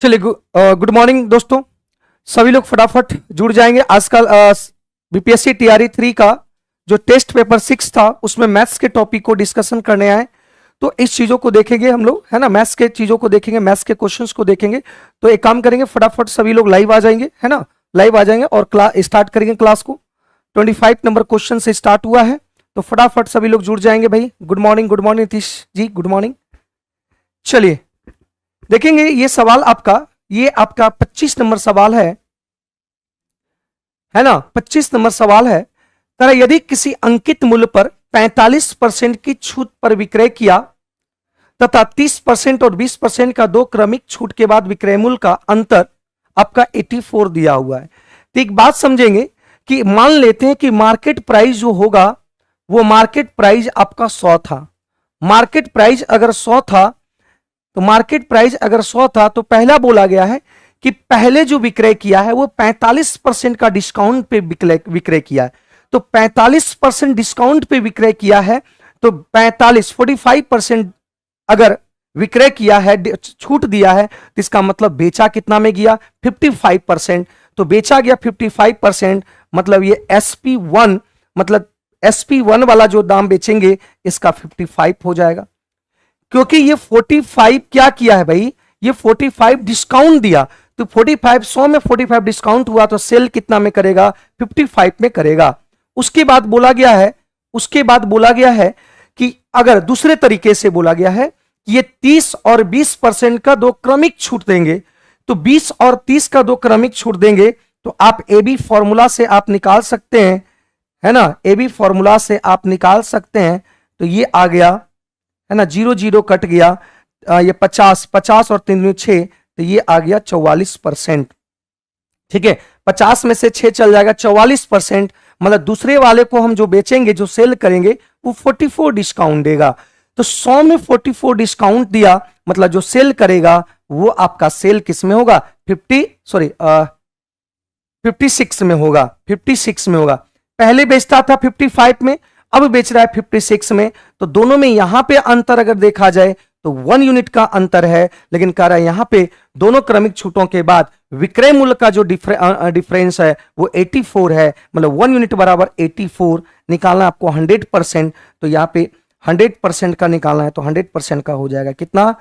चलिए good morning दोस्तों। सभी लोग फटाफट जुड़ जाएंगे। आजकल बीपीएससी टीआरई 3 का जो टेस्ट पेपर 6 था उसमें मैथ्स के टॉपिक को डिस्कशन करने आए, तो इस चीजों को देखेंगे हम लोग, है ना। मैथ्स के चीजों को देखेंगे, मैथ्स के क्वेश्चंस को देखेंगे। तो एक काम करेंगे, फटाफट सभी लोग लाइव आ जाएंगे, है ना। लाइव आ जाएंगे और क्लास स्टार्ट करेंगे। क्लास को 25 नंबर क्वेश्चन से स्टार्ट हुआ है, तो फटाफट सभी लोग जुड़ जाएंगे भाई। Good morning Nitish ji, good morning. चलिए देखेंगे ये सवाल आपका, ये आपका 25 नंबर सवाल है ना। 25 नंबर सवाल है, तरह यदि किसी अंकित मूल्य पर 45% की छूट पर विक्रय किया तथा 30% और 20% का दो क्रमिक छूट के बाद विक्रय मूल्य का अंतर आपका 84 दिया हुआ है। तो एक बात समझेंगे कि मान लेते हैं कि मार्केट प्राइस जो होगा वो मार्केट प्राइस आपका 100 था। मार्केट प्राइस अगर 100 था तो पहला बोला गया है कि पहले जो विक्रय किया है वो 45% का डिस्काउंट पे विक्रय किया है। तो 45% डिस्काउंट पे विक्रय किया है, तो 45% अगर विक्रय किया है, छूट दिया है, तो इसका मतलब बेचा कितना में गया 55%। तो बेचा गया 55%, मतलब ये SP1, मतलब SP1 वाला जो दाम बेचेंगे इसका 55 हो जाएगा। क्योंकि ये 45 क्या किया है भाई, ये 45 डिस्काउंट दिया, तो 45 100 में 45 डिस्काउंट हुआ तो सेल कितना में करेगा 55 में करेगा। उसके बाद बोला गया है कि अगर दूसरे तरीके से बोला गया है कि ये 30 और 20% का दो क्रमिक छूट देंगे, तो 20 और 30 का दो क्रमिक छूट देंगे, तो आप AB फॉर्मूला से आप निकाल सकते हैं, है ना। AB फॉर्मूला से आप निकाल सकते हैं। तो ये आ गया, है ना, 0 0 कट गया, ये 50 और 3 6, तो ये आ गया 44%। ठीक है, 50 में से 6 चल जाएगा, 44%। मतलब दूसरे वाले को हम जो बेचेंगे, जो सेल करेंगे, वो 44 डिस्काउंट देगा। तो 100 में 44 डिस्काउंट दिया, मतलब जो सेल करेगा वो आपका सेल किस में होगा 56 में होगा। 56 में होगा। पहले बेचता था 55 में, अब बेच रहा है 56 में। तो दोनों में यहां पे अंतर अगर देखा जाए तो 1 यूनिट का अंतर है, लेकिन कह रहा है यहां पे दोनों क्रमिक छूटों के बाद विक्रय मूल्य का जो डिफरेंस है वो 84 है, मतलब 1 यूनिट बराबर 84 निकालना आपको 100%। तो यहां पे 100% का निकालना है, तो 100% का हो जाएगा कितना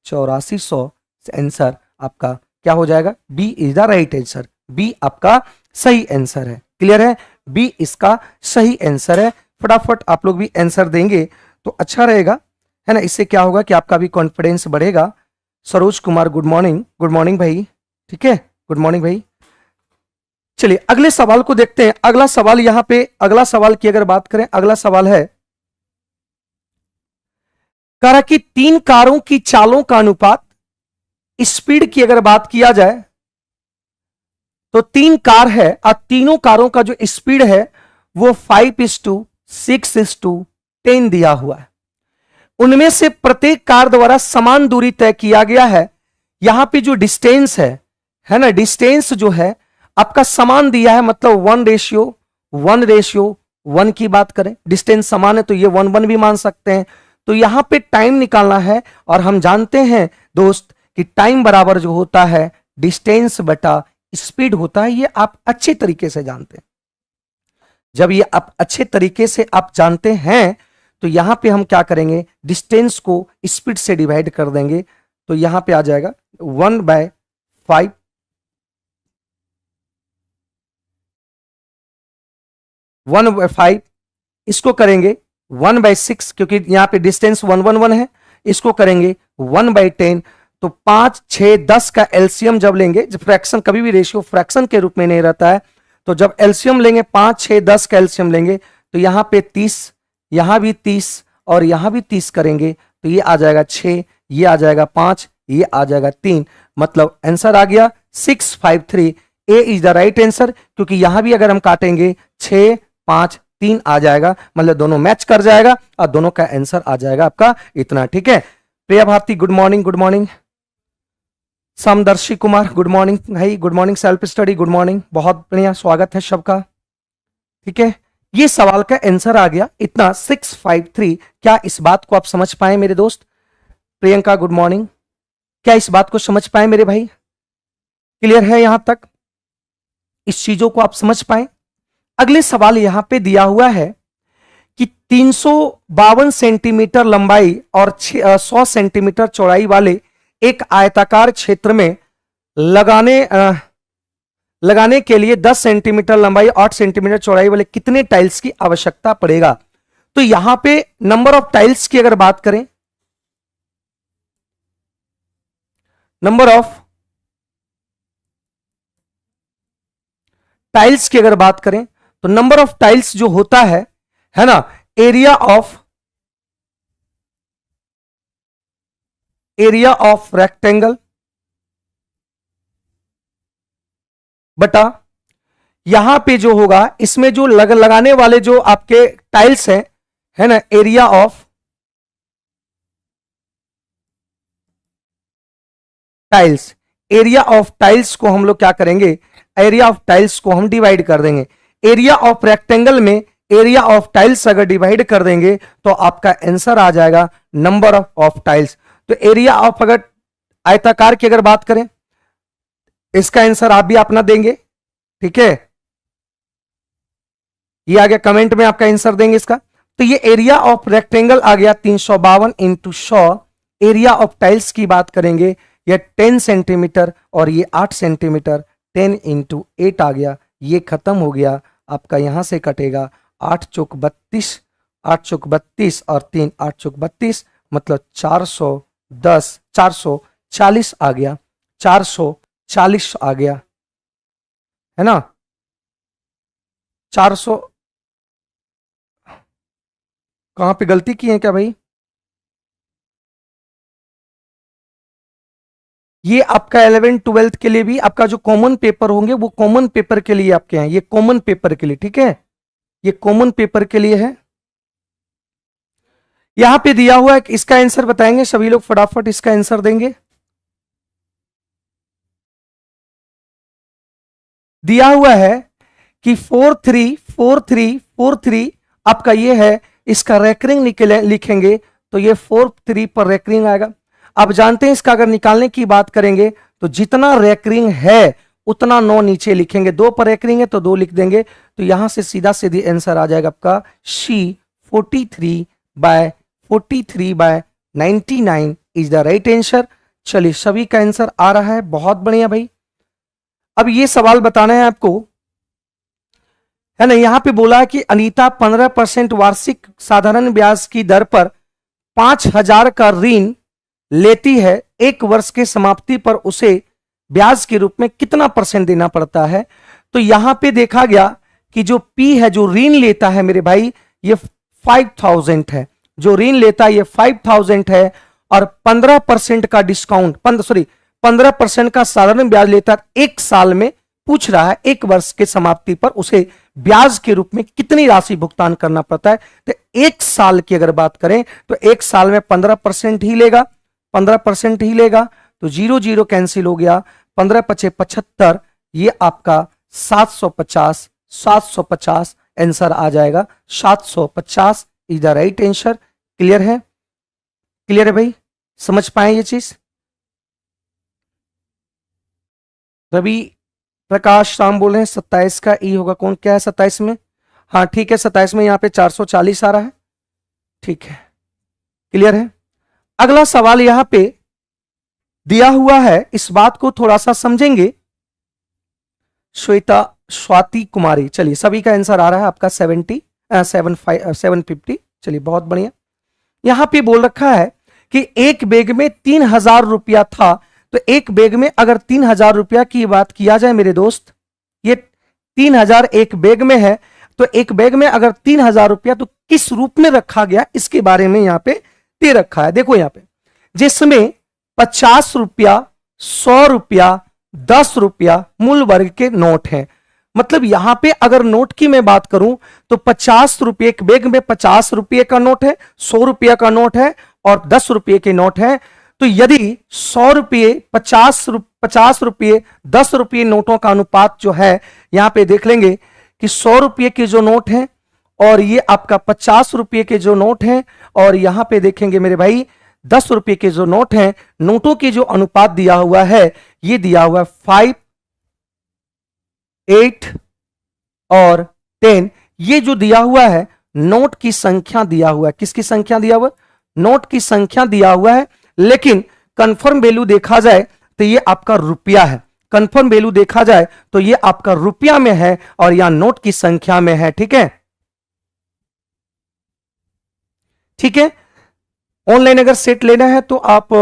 8400। आंसर आपका क्या हो जाएगा, B is the right answer. B आपका सही आंसर है। क्लियर है, बी इसका सही आंसर है। फटाफट आप लोग भी आंसर देंगे तो अच्छा रहेगा, है ना। इससे क्या होगा कि आपका भी कॉन्फिडेंस बढ़ेगा। सरोज कुमार गुड मॉर्निंग भाई। ठीक है, गुड मॉर्निंग भाई। चलिए अगले सवाल को देखते हैं। अगला सवाल यहां पे, अगला सवाल की अगर बात करें, अगला सवाल है कह रहा कि 3 कारों की चालों का अनुपात, स्पीड की अगर बात किया जाए तो 3 कार है और तीनों कारों का जो स्पीड है वो 5:6:10 दिया हुआ है। उनमें से प्रत्येक कार द्वारा समान दूरी तय किया गया है। यहां पे जो डिस्टेंस है ना, डिस्टेंस जो है आपका समान दिया है, मतलब 1:1 की बात करें, डिस्टेंस समान है तो ये 1:1 भी मान सकते हैं। तो यहां पे टाइम निकालना है, और हम जानते हैं दोस्त कि टाइम बराबर जो होता है डिस्टेंस बटा स्पीड होता है। ये आप अच्छे तरीके से जानते हैं। जब ये आप अच्छे तरीके से आप जानते हैं तो यहां पे हम क्या करेंगे, डिस्टेंस को स्पीड से डिवाइड कर देंगे। तो यहां पे आ जाएगा 1/5, 1/5। इसको करेंगे 1/6, क्योंकि यहां पे डिस्टेंस 1:1 है। इसको करेंगे 1/10। तो 5, 6, 10 का एलसीएम जब लेंगे, जब फ्रैक्शन, कभी भी रेशियो फ्रैक्शन के रूप में नहीं रहता है, तो जब एलसीएम लेंगे 5, 6, 10 का एलसीएम लेंगे, तो यहां पे 30, यहां भी 30 और यहां भी 30 करेंगे, तो ये आ जाएगा 6, ये आ जाएगा 5, ये आ जाएगा 3। मतलब आंसर आ गया 653। ए इज द राइट आंसर, क्योंकि यहां भी अगर हम काटेंगे 6, 5, 3 आ जाएगा, मतलब दोनों मैच कर जाएगा और दोनों का आंसर आ जाएगा आपका इतना। ठीक है, प्रिया Bharti good morning. Samdarshi Kumar good morning भाई, good morning. Self study good morning, बहुत बढ़िया, स्वागत है सबका। ठीक है, ये सवाल का आंसर आ गया इतना 653। क्या इस बात को आप समझ पाए मेरे दोस्त? Priyanka good morning. क्या इस बात को समझ पाए मेरे भाई? क्लियर है यहां तक? इस चीजों को आप समझ पाए। अगले सवाल यहां पे दिया हुआ है कि 352 सेंटीमीटर लंबाई और 100 सेंटीमीटर चौड़ाई वाले एक आयताकार क्षेत्र में लगाने के लिए 10 सेंटीमीटर लंबाई 8 सेंटीमीटर चौड़ाई वाले कितने टाइल्स की आवश्यकता पड़ेगा? तो यहां पे नंबर ऑफ टाइल्स की अगर बात करें, नंबर ऑफ टाइल्स की अगर बात करें तो नंबर ऑफ टाइल्स जो होता है ना, एरिया ऑफ रेक्टेंगल बटा यहां पे जो होगा इसमें जो लगाने वाले जो आपके टाइल्स हैं, है ना, area of tiles. Area of tiles को हम लोग क्या करेंगे, एरिया ऑफ टाइल्स को हम डिवाइड कर देंगे। एरिया ऑफ रेक्टेंगल में एरिया ऑफ टाइल्स अगर डिवाइड कर देंगे तो आपका आंसर आ जाएगा नंबर ऑफ टाइल्स। तो एरिया ऑफ, अगर आयताकार की अगर बात करें, इसका आंसर आप भी अपना देंगे, ठीक है, ये आ गया, कमेंट में आपका आंसर देंगे इसका। तो ये एरिया ऑफ रेक्टेंगल आ गया 352 इंटू 100। एरिया ऑफ टाइल्स की बात करेंगे, ये 10 सेंटीमीटर और ये 8 सेंटीमीटर, 10 इंटू 8 आ गया, ये खत्म हो गया आपका, यहां से कटेगा 8 चौक 32, 8 चौक 32 और 3 8 चौक 32, मतलब 440 आ गया, 440 आ गया, है ना, 400। कहां पे गलती की है क्या भाई? ये आपका 11 12 के लिए भी आपका जो कॉमन पेपर होंगे वो कॉमन पेपर के लिए आपके हैं, ये कॉमन पेपर के लिए, ठीक है, ये कॉमन पेपर के लिए है। यहां पे दिया हुआ है कि इसका आंसर बताएंगे सभी लोग, फटाफट इसका आंसर देंगे। दिया हुआ है कि 434343 आपका ये है, इसका रेकरिंग लिखेंगे तो ये 43 पर रेकरिंग आएगा। आप जानते हैं इसका अगर निकालने की बात करेंगे तो जितना रेकरिंग है उतना 9 नीचे लिखेंगे, 2 पर रेकरिंग है तो 2 लिख देंगे, तो यहां से सीधा सीधी आंसर आ जाएगा आपका सी 43/99 इज द राइट आंसर। चलिए सभी का आंसर आ रहा है, बहुत बढ़िया भाई। अब ये सवाल बताना है आपको, है ना, यहां पे बोला है कि अनीता 15% वार्षिक साधारण ब्याज की दर पर 5000 का ऋण लेती है, एक वर्ष के समाप्ति पर उसे ब्याज के रूप में कितना परसेंट देना पड़ता है? तो यहां पे देखा गया कि जो पी है, जो ऋण लेता है मेरे भाई, ये 5000 है, जो ऋण लेता है ये 5000 है, और 15% का डिस्काउंट 15% का साधारण ब्याज लेता है, एक साल में पूछ रहा है, एक वर्ष के समाप्ति पर उसे ब्याज के रूप में कितनी राशि भुगतान करना पड़ता है? तो एक साल की अगर बात करें तो एक साल में 15% ही लेगा, 15% ही लेगा, तो 0 0 कैंसिल हो गया, 15 पचे 75, ये आपका 750 आंसर आ जाएगा, 750 is the right answer. Clear है? क्लियर है भाई, समझ पाए ये चीज? रवि प्रकाश राम बोल रहे हैं 27 का ई होगा, कौन क्या है 27 में? हाँ ठीक है, 27 में यहाँ पे 440 आ रहा है, ठीक है, क्लियर है। अगला सवाल यहां पे दिया हुआ है, इस बात को थोड़ा सा समझेंगे। स्वाति कुमारी, चलिए सभी का आंसर आ रहा है आपका 750। चलिए बहुत बढ़िया। यहां पे बोल रखा है कि एक बैग में 3000 रुपया था, तो एक बैग में अगर 3000 रुपया की बात किया जाए मेरे दोस्त, ये 3000 एक बैग में है, तो एक बैग में अगर 3000 रुपया तो किस रूप में रखा गया, इसके बारे में यहां पे दे रखा है। देखो यहां पे, जिसमें 50 रुपया, 100 रुपया, 10 रुपया मूल वर्ग के नोट हैं। मतलब यहां पे अगर नोट की मैं बात करूं तो 50 रुपये, एक बैग में 50 रुपये का नोट है, 100 रुपये का नोट है और 10 रुपये के नोट है। तो यदि 100 रुपये, 50 रुपये, 10 रुपये नोटों का अनुपात जो है, यहां पे देख लेंगे कि 100 रुपये के जो नोट हैं और ये आपका 50 रुपये के जो नोट हैं, और यहां पे देखेंगे मेरे भाई 10 रुपये के जो नोट हैं, नोटों के जो अनुपात दिया हुआ है, ये दिया हुआ है 8 और 10, ये जो दिया हुआ है नोट की संख्या दिया हुआ है। किसकी संख्या दिया हुआ है? नोट की संख्या दिया हुआ है, लेकिन कंफर्म वैल्यू देखा जाए तो ये आपका रुपया है। कंफर्म वैल्यू देखा जाए तो ये आपका रुपया में है और यहां नोट की संख्या में है। ठीक है, ठीक है। ऑनलाइन अगर सेट लेना है तो आप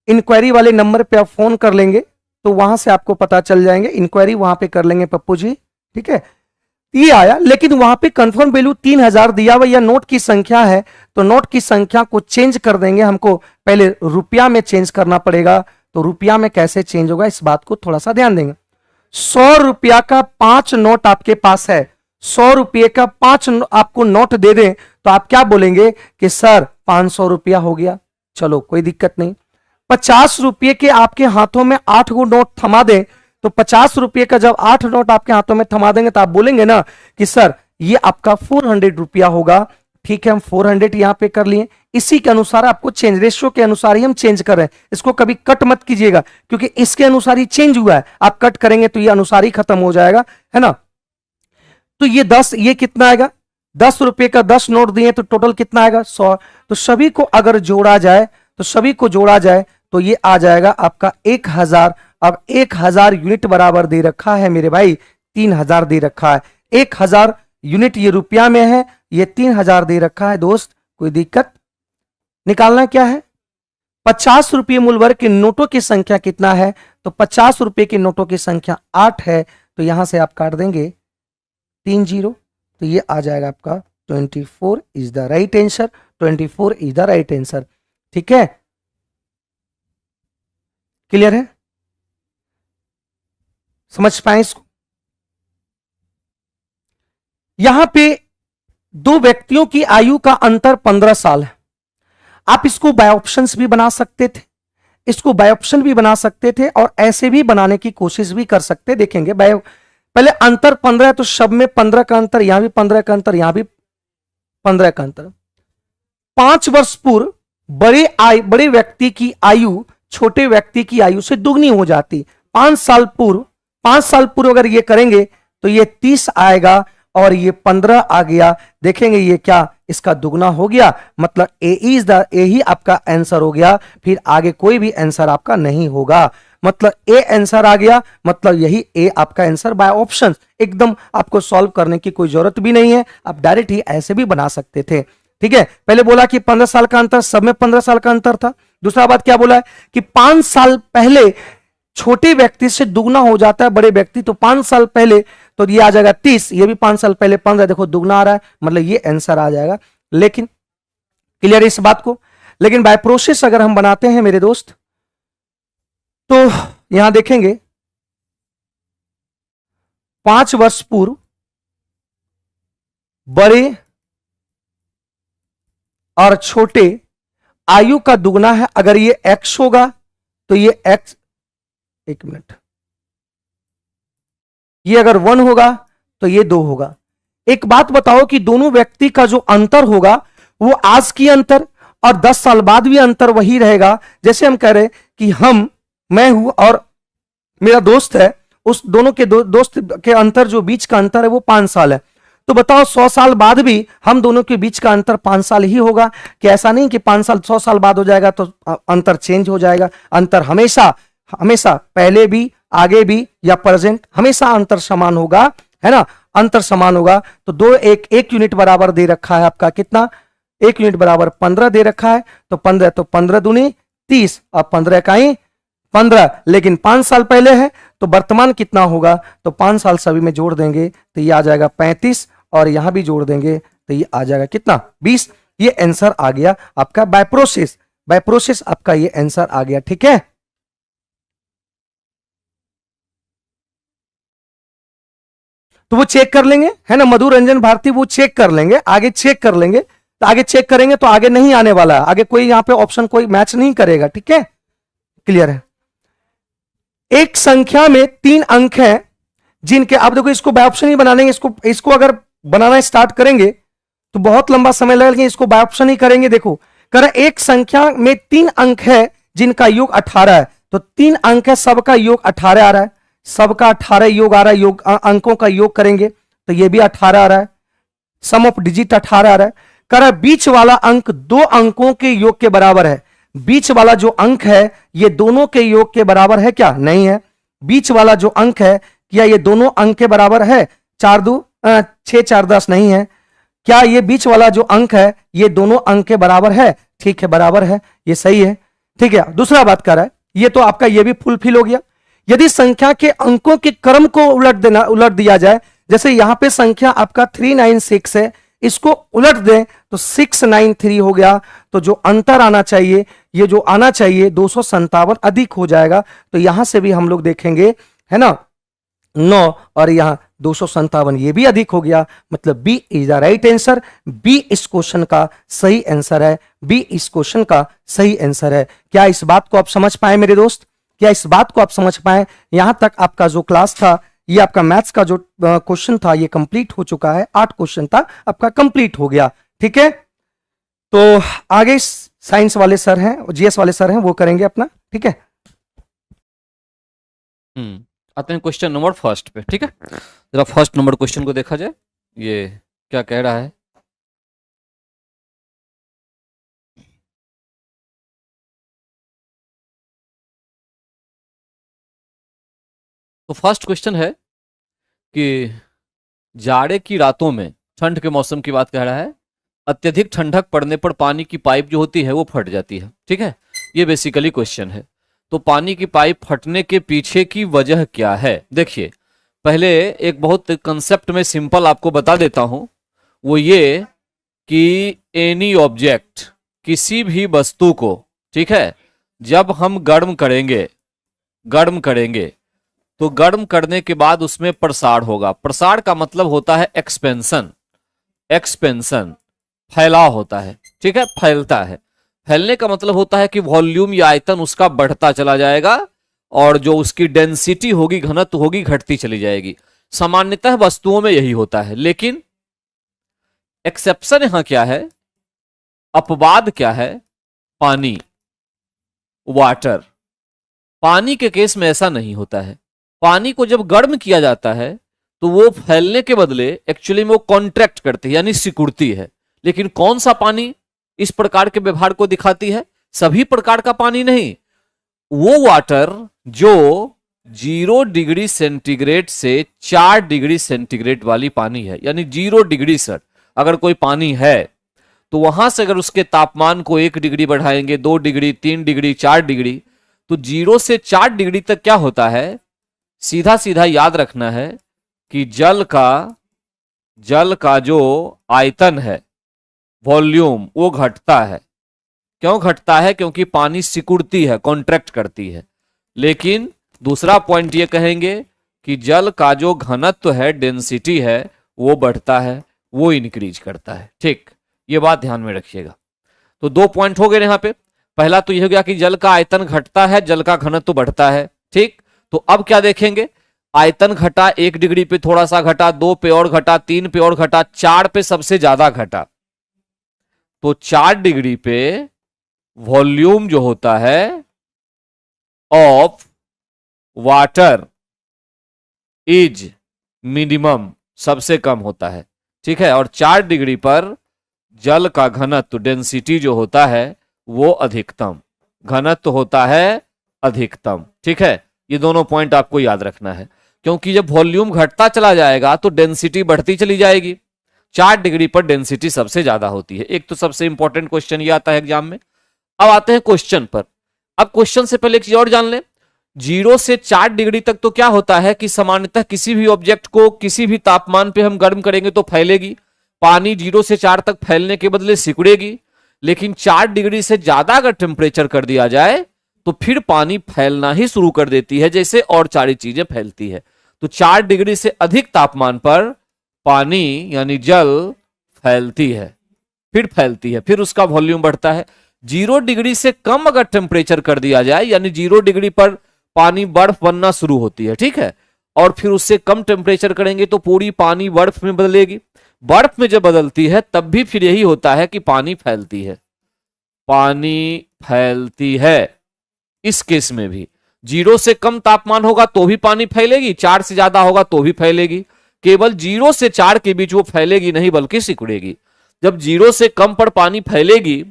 इंक्वायरी वाले नंबर पे आप फोन कर लेंगे तो वहां से आपको पता चल जाएंगे, इंक्वायरी वहां पे कर लेंगे पप्पू जी। ठीक है, ये आया, लेकिन वहां पे कंफर्म वैल्यू 3000 दिया हुआ या नोट की संख्या है, तो नोट की संख्या को चेंज कर देंगे। हमको पहले रुपया में चेंज करना पड़ेगा, तो रुपया में कैसे चेंज होगा इस बात को थोड़ा सा ध्यान देंगे। 100 रुपया का 5 नोट आपके पास है, 100 रुपये का 5 आपको नोट दे दें तो आप क्या बोलेंगे कि सर 500 रुपया हो गया, चलो कोई दिक्कत नहीं। 50 रुपये के आपके हाथों में 8 गो नोट थमा दें, तो 50 रुपये का जब 8 नोट आपके हाथों में थमा देंगे तो आप बोलेंगे ना कि सर ये आपका 400 रुपया होगा। ठीक है, हम 400 यहां पे कर लिए, इसी के अनुसार आपको चेंज, रेशियो के अनुसार ही हम चेंज कर रहे हैं। इसको कभी कट मत कीजिएगा क्योंकि इसके अनुसार ही चेंज हुआ है, आप कट करेंगे तो ये अनुसार ही खत्म हो जाएगा, है ना। तो ये 10, ये कितना आएगा? 10 रुपये का 10 नोट दिए तो टोटल कितना आएगा? 100। तो सभी को अगर जोड़ा जाए, तो सभी को जोड़ा जाए तो ये आ जाएगा आपका 1000। अब 1000 यूनिट बराबर दे रखा है मेरे भाई, 3000 दे रखा है। 1000 यूनिट ये रुपया में है, ये 3000 दे रखा है दोस्त, कोई दिक्कत? निकालना क्या है? 50 रुपये मूल्य वर्ग के नोटों की संख्या कितना है? तो 50 रुपये के नोटों की संख्या 8 है, तो यहां से आप काट देंगे 3 0, तो ये आ जाएगा आपका 24 is the right answer. 24 is the right answer. ठीक है, क्लियर है? समझ पाए इसको? यहां पे दो व्यक्तियों की आयु का अंतर 15 साल है। आप इसको बाय ऑप्शंस भी बना सकते थे, इसको बाय ऑप्शन भी बना सकते थे और ऐसे भी बनाने की कोशिश भी कर सकते। देखेंगे बाय, पहले अंतर 15 है तो सब में 15 का अंतर, यहां भी 15 का अंतर, यहां भी 15 का अंतर। 5 वर्ष पूर्व बड़े व्यक्ति की आयु छोटे व्यक्ति की आयु से दुगनी हो जाती। 5 साल पूर्व अगर ये करेंगे तो ये 30 आएगा और ये 15 आ गया। देखेंगे ये क्या, इसका दुगना हो गया, मतलब ए ही आपका आंसर हो गया। फिर आगे कोई भी आंसर आपका नहीं होगा, मतलब ए आंसर आ गया, मतलब यही ए आपका आंसर बाय ऑप्शन। एकदम आपको सॉल्व करने की कोई जरूरत भी नहीं है, आप डायरेक्ट ही ऐसे भी बना सकते थे। ठीक है, पहले बोला कि 15 साल का अंतर, सब में 15 साल का अंतर था। दूसरा बात क्या बोला है कि 5 साल पहले छोटे व्यक्ति से दुगना हो जाता है बड़े व्यक्ति, तो 5 साल पहले तो ये आ जाएगा 30, ये भी 5 साल पहले 15, देखो दुगना आ रहा है, मतलब ये आंसर आ जाएगा। लेकिन क्लियर है इस बात को? लेकिन बाय प्रोसेस अगर हम बनाते हैं मेरे दोस्त, तो यहां देखेंगे 5 वर्ष पूर्व बड़े और छोटे आयु का दुगना है। अगर ये x होगा तो ये x, एक मिनट, ये अगर 1 होगा तो ये 2 होगा। एक बात बताओ कि दोनों व्यक्ति का जो अंतर होगा वो आज की अंतर और 10 साल बाद भी अंतर वही रहेगा। जैसे हम कह रहे कि मैं हूं और मेरा दोस्त है, उस दोनों के दोस्त के अंतर, जो बीच का अंतर है वो 5 साल है। तो बताओ 100 साल बाद भी हम दोनों के बीच का अंतर 5 साल ही होगा कि ऐसा नहीं कि 5 साल 100 साल बाद हो जाएगा तो अंतर चेंज हो जाएगा। अंतर हमेशा पहले भी, आगे भी या प्रेजेंट, हमेशा अंतर समान होगा, है ना। अंतर समान होगा तो 2 1 यूनिट बराबर दे रखा है आपका, कितना? 1 यूनिट बराबर 15 दे रखा है, तो 15 दूनी 30 और 15 का ही 15। लेकिन 5 साल पहले है तो वर्तमान कितना होगा, तो 5 साल सभी में जोड़ देंगे तो ये आ जाएगा 35 और यहां भी जोड़ देंगे तो ये आ जाएगा कितना, 20। ये आंसर आ गया आपका बाय प्रोसेस आपका ये आंसर आ गया। ठीक है, तो वो चेक कर लेंगे, है ना, मधु रंजन भारती, वो चेक कर लेंगे, आगे चेक कर लेंगे। तो आगे चेक करेंगे तो आगे नहीं आने वाला है, आगे कोई यहां पे ऑप्शन कोई मैच नहीं करेगा। ठीक है, क्लियर है? एक संख्या में 3 अंक हैं जिनके, आप देखो इसको बाय ऑप्शन ही बना लेंगे, इसको अगर बनाना स्टार्ट करेंगे तो बहुत लंबा समय लगेगा, इसको बाय ऑप्शन ही करेंगे। देखो कर, एक संख्या में 3 अंक है जिनका योग 18 है, तो 3 अंक है, सबका योग 18 आ रहा है। सबका 18 योग आ रहा है, योग अंकों का योग करेंगे तो ये भी 18 आ रहा है, सम ऑफ डिजिट 18 आ रहा है। कह रहा है बीच वाला अंक दो अंकों के योग के बराबर है। बीच वाला जो अंक है ये दोनों के योग के बराबर है क्या? नहीं है। बीच वाला जो अंक है क्या ये दोनों अंक के बराबर है? 4 2 6 4 10 नहीं है। क्या ये बीच वाला जो अंक है ये दोनों अंक के बराबर है? ठीक है, बराबर है, ये सही है। ठीक है, दूसरा बात कर रहा है, ये तो आपका ये भी फुलफिल हो गया। यदि संख्या के अंकों के क्रम को उलट दिया जाए, जैसे यहां पे संख्या आपका 396 है, इसको उलट दें तो 693 हो गया। तो जो अंतर आना चाहिए, ये जो आना चाहिए 257 अधिक हो जाएगा। तो यहां से भी हम लोग देखेंगे, है ना, 9 और यहां 257 ये भी अधिक हो गया। मतलब B is the right answer. B इस क्वेश्चन का सही आंसर है। बी इस क्वेश्चन का सही आंसर है। क्या इस बात को आप समझ पाए मेरे दोस्त? क्या इस बात को आप समझ पाए? यहां तक आपका जो क्लास था, ये आपका मैथ्स का जो क्वेश्चन था ये कंप्लीट हो चुका है। 8 क्वेश्चन था आपका, कंप्लीट हो गया। ठीक है, तो आगे साइंस वाले सर हैं, जीएस वाले सर हैं, वो करेंगे अपना। ठीक है, आते हैं क्वेश्चन नंबर फर्स्ट पे। ठीक है, जरा फर्स्ट नंबर क्वेश्चन को देखा जाए, ये क्या कह रहा है। तो फर्स्ट क्वेश्चन है कि जाड़े की रातों में, ठंड के मौसम की बात कह रहा है, अत्यधिक ठंडक पड़ने पर पानी की पाइप जो होती है वो फट जाती है। ठीक है, ये बेसिकली क्वेश्चन है। तो पानी की पाइप फटने के पीछे की वजह क्या है? देखिए, पहले एक बहुत कंसेप्ट में सिंपल आपको बता देता हूं, वो ये कि एनी ऑब्जेक्ट, किसी भी वस्तु को, ठीक है, जब हम गर्म करेंगे तो गर्म करने के बाद उसमें प्रसार होगा। प्रसार का मतलब होता है एक्सपेंशन। फैलाव होता है। ठीक है, फैलता है। फैलने का मतलब होता है कि वॉल्यूम या आयतन उसका बढ़ता चला जाएगा और जो उसकी डेंसिटी होगी, घनत्व होगी, घटती चली जाएगी। सामान्यतः वस्तुओं में यही होता है, लेकिन एक्सेप्शन यहां क्या है, अपवाद क्या है? पानी, वाटर। पानी के केस में ऐसा नहीं होता है। पानी को जब गर्म किया जाता है तो वो फैलने के बदले एक्चुअली में वो कॉन्ट्रैक्ट करती है, यानी सिकुड़ती है। लेकिन कौन सा पानी इस प्रकार के व्यवहार को दिखाती है? सभी प्रकार का पानी नहीं, वो वाटर जो 0 डिग्री सेंटीग्रेड से 4 डिग्री सेंटीग्रेड वाली पानी है, यानी 0 डिग्री सर अगर कोई पानी है तो वहां से अगर उसके तापमान को 1 डिग्री बढ़ाएंगे, 2 डिग्री, 3 डिग्री, 4 डिग्री, तो 0 से 4 डिग्री तक क्या होता है? सीधा सीधा याद रखना है कि जल का जो आयतन है, वॉल्यूम, वो घटता है। क्यों घटता है? क्योंकि पानी सिकुड़ती है, कॉन्ट्रैक्ट करती है। लेकिन दूसरा पॉइंट ये कहेंगे कि जल का जो घनत्व है, डेंसिटी है, वो बढ़ता है, वो इंक्रीज करता है। ठीक, ये बात ध्यान में रखिएगा। तो 2 पॉइंट हो गए यहां पे। पहला तो यह हो गया कि जल का आयतन घटता है, जल का घनत्व बढ़ता है। ठीक, तो अब क्या देखेंगे? आयतन घटा, 1 डिग्री पे थोड़ा सा घटा, 2 पे और घटा, 3 पे और घटा, 4 पे सबसे ज्यादा घटा। तो 4 डिग्री पे वॉल्यूम जो होता है ऑफ वाटर इज मिनिमम, सबसे कम होता है। ठीक है, और 4 डिग्री पर जल का घनत्व, डेंसिटी जो होता है वो अधिकतम, घनत्व होता है अधिकतम। ठीक है, ये दोनों पॉइंट आपको याद रखना है, क्योंकि जब वॉल्यूम घटता चला जाएगा तो डेंसिटी बढ़ती चली जाएगी। 4 डिग्री पर डेंसिटी सबसे ज्यादा होती है। एक तो सबसे इंपॉर्टेंट क्वेश्चन ये आता है एग्जाम में। अब आते हैं क्वेश्चन पर। अब क्वेश्चन से पहले एक चीज और जान लें, 0 से 4 डिग्री तक तो क्या होता है कि सामान्यतः किसी भी ऑब्जेक्ट को किसी भी तापमान पे हम गर्म करेंगे तो फैलेगी। पानी 0 से 4 तक फैलने के बदले सिकुड़ेगी। लेकिन 4 डिग्री से ज्यादा अगर टेम्परेचर कर दिया जाए तो फिर पानी फैलना ही शुरू कर देती है, जैसे और सारी चीजें फैलती है। तो 4 डिग्री से अधिक तापमान पर पानी यानी जल फैलती है, फिर उसका वॉल्यूम बढ़ता है। 0 डिग्री से कम अगर टेम्परेचर कर दिया जाए, यानी 0 डिग्री पर पानी बर्फ बनना शुरू होती है। ठीक है, और फिर उससे कम टेम्परेचर करेंगे तो पूरी पानी बर्फ में बदलेगी। बर्फ में जब बदलती है तब भी फिर यही होता है कि पानी फैलती है, पानी फैलती है। इस केस में भी 0 से कम तापमान होगा तो भी पानी फैलेगी, 4 से ज्यादा होगा तो भी फैलेगी। केवल 0 से 4 के बीच वो फैलेगी नहीं बल्कि सिकुड़ेगी। जब 0 से कम पर पानी फैलेगी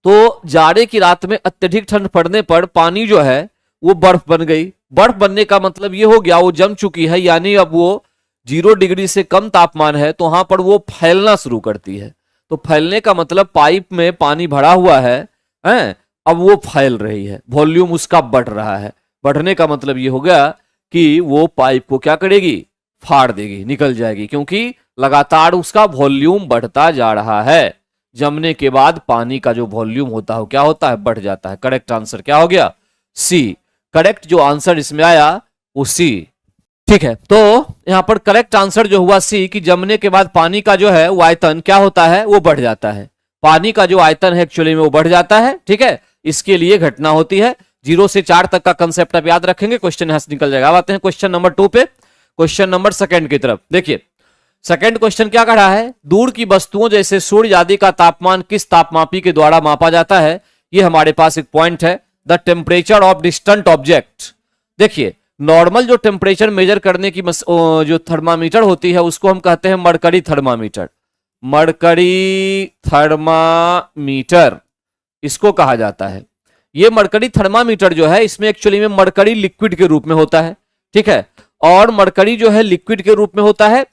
तो जाड़े की रात में अत्यधिक ठंड पड़ने पर पानी जो है वो बर्फ बन गई। बर्फ बनने का मतलब ये हो गया वो जम चुकी है, यानी अब वो 0 डिग्री से कम तापमान है तो वहां पर वो फैलना शुरू करती है। तो फैलने का मतलब पाइप में पानी भरा हुआ है, अब वो फैल रही है, वॉल्यूम उसका बढ़ रहा है। बढ़ने का मतलब ये हो गया कि वो पाइप को क्या करेगी, फाड़ देगी, निकल जाएगी, क्योंकि लगातार उसका वॉल्यूम बढ़ता जा रहा है। जमने के बाद पानी का जो वॉल्यूम होता है क्या होता है, बढ़ जाता है। करेक्ट आंसर क्या हो गया, सी। करेक्ट जो आंसर इसमें आया वो सी। ठीक है, तो यहां पर करेक्ट आंसर जो हुआ सी कि जमने के बाद पानी का जो है वो आयतन क्या होता है, वो बढ़ जाता है। पानी का जो आयतन है एक्चुअली में वो बढ़ जाता है। ठीक है, इसके लिए घटना होती है। 0 से 4 तक का कंसेप्ट आप याद रखेंगे, क्वेश्चन यहां से निकल जाएगा। अब आते हैं क्वेश्चन नंबर 2 पे, क्वेश्चन नंबर सेकंड की तरफ। देखिए सेकंड क्वेश्चन क्या कह रहा है, दूर की वस्तुओं जैसे सूर्य आदि का तापमान किस तापमापी के द्वारा मापा जाता है। ये हमारे पास एक पॉइंट है, the temperature of distant object. देखिए नॉर्मल जो टेम्परेचर मेजर करने की जो थर्मामीटर होती है उसको हम कहते हैं मरकरी थर्मामीटर। मरकरी थर्मामीटर इसको कहा जाता है। ये मरकरी थर्मामीटर जो है इसमें एक्चुअली में मरकरी लिक्विड के रूप में होता है। ठीक है, और मरकरी जो है लिक्विड के रूप में होता है,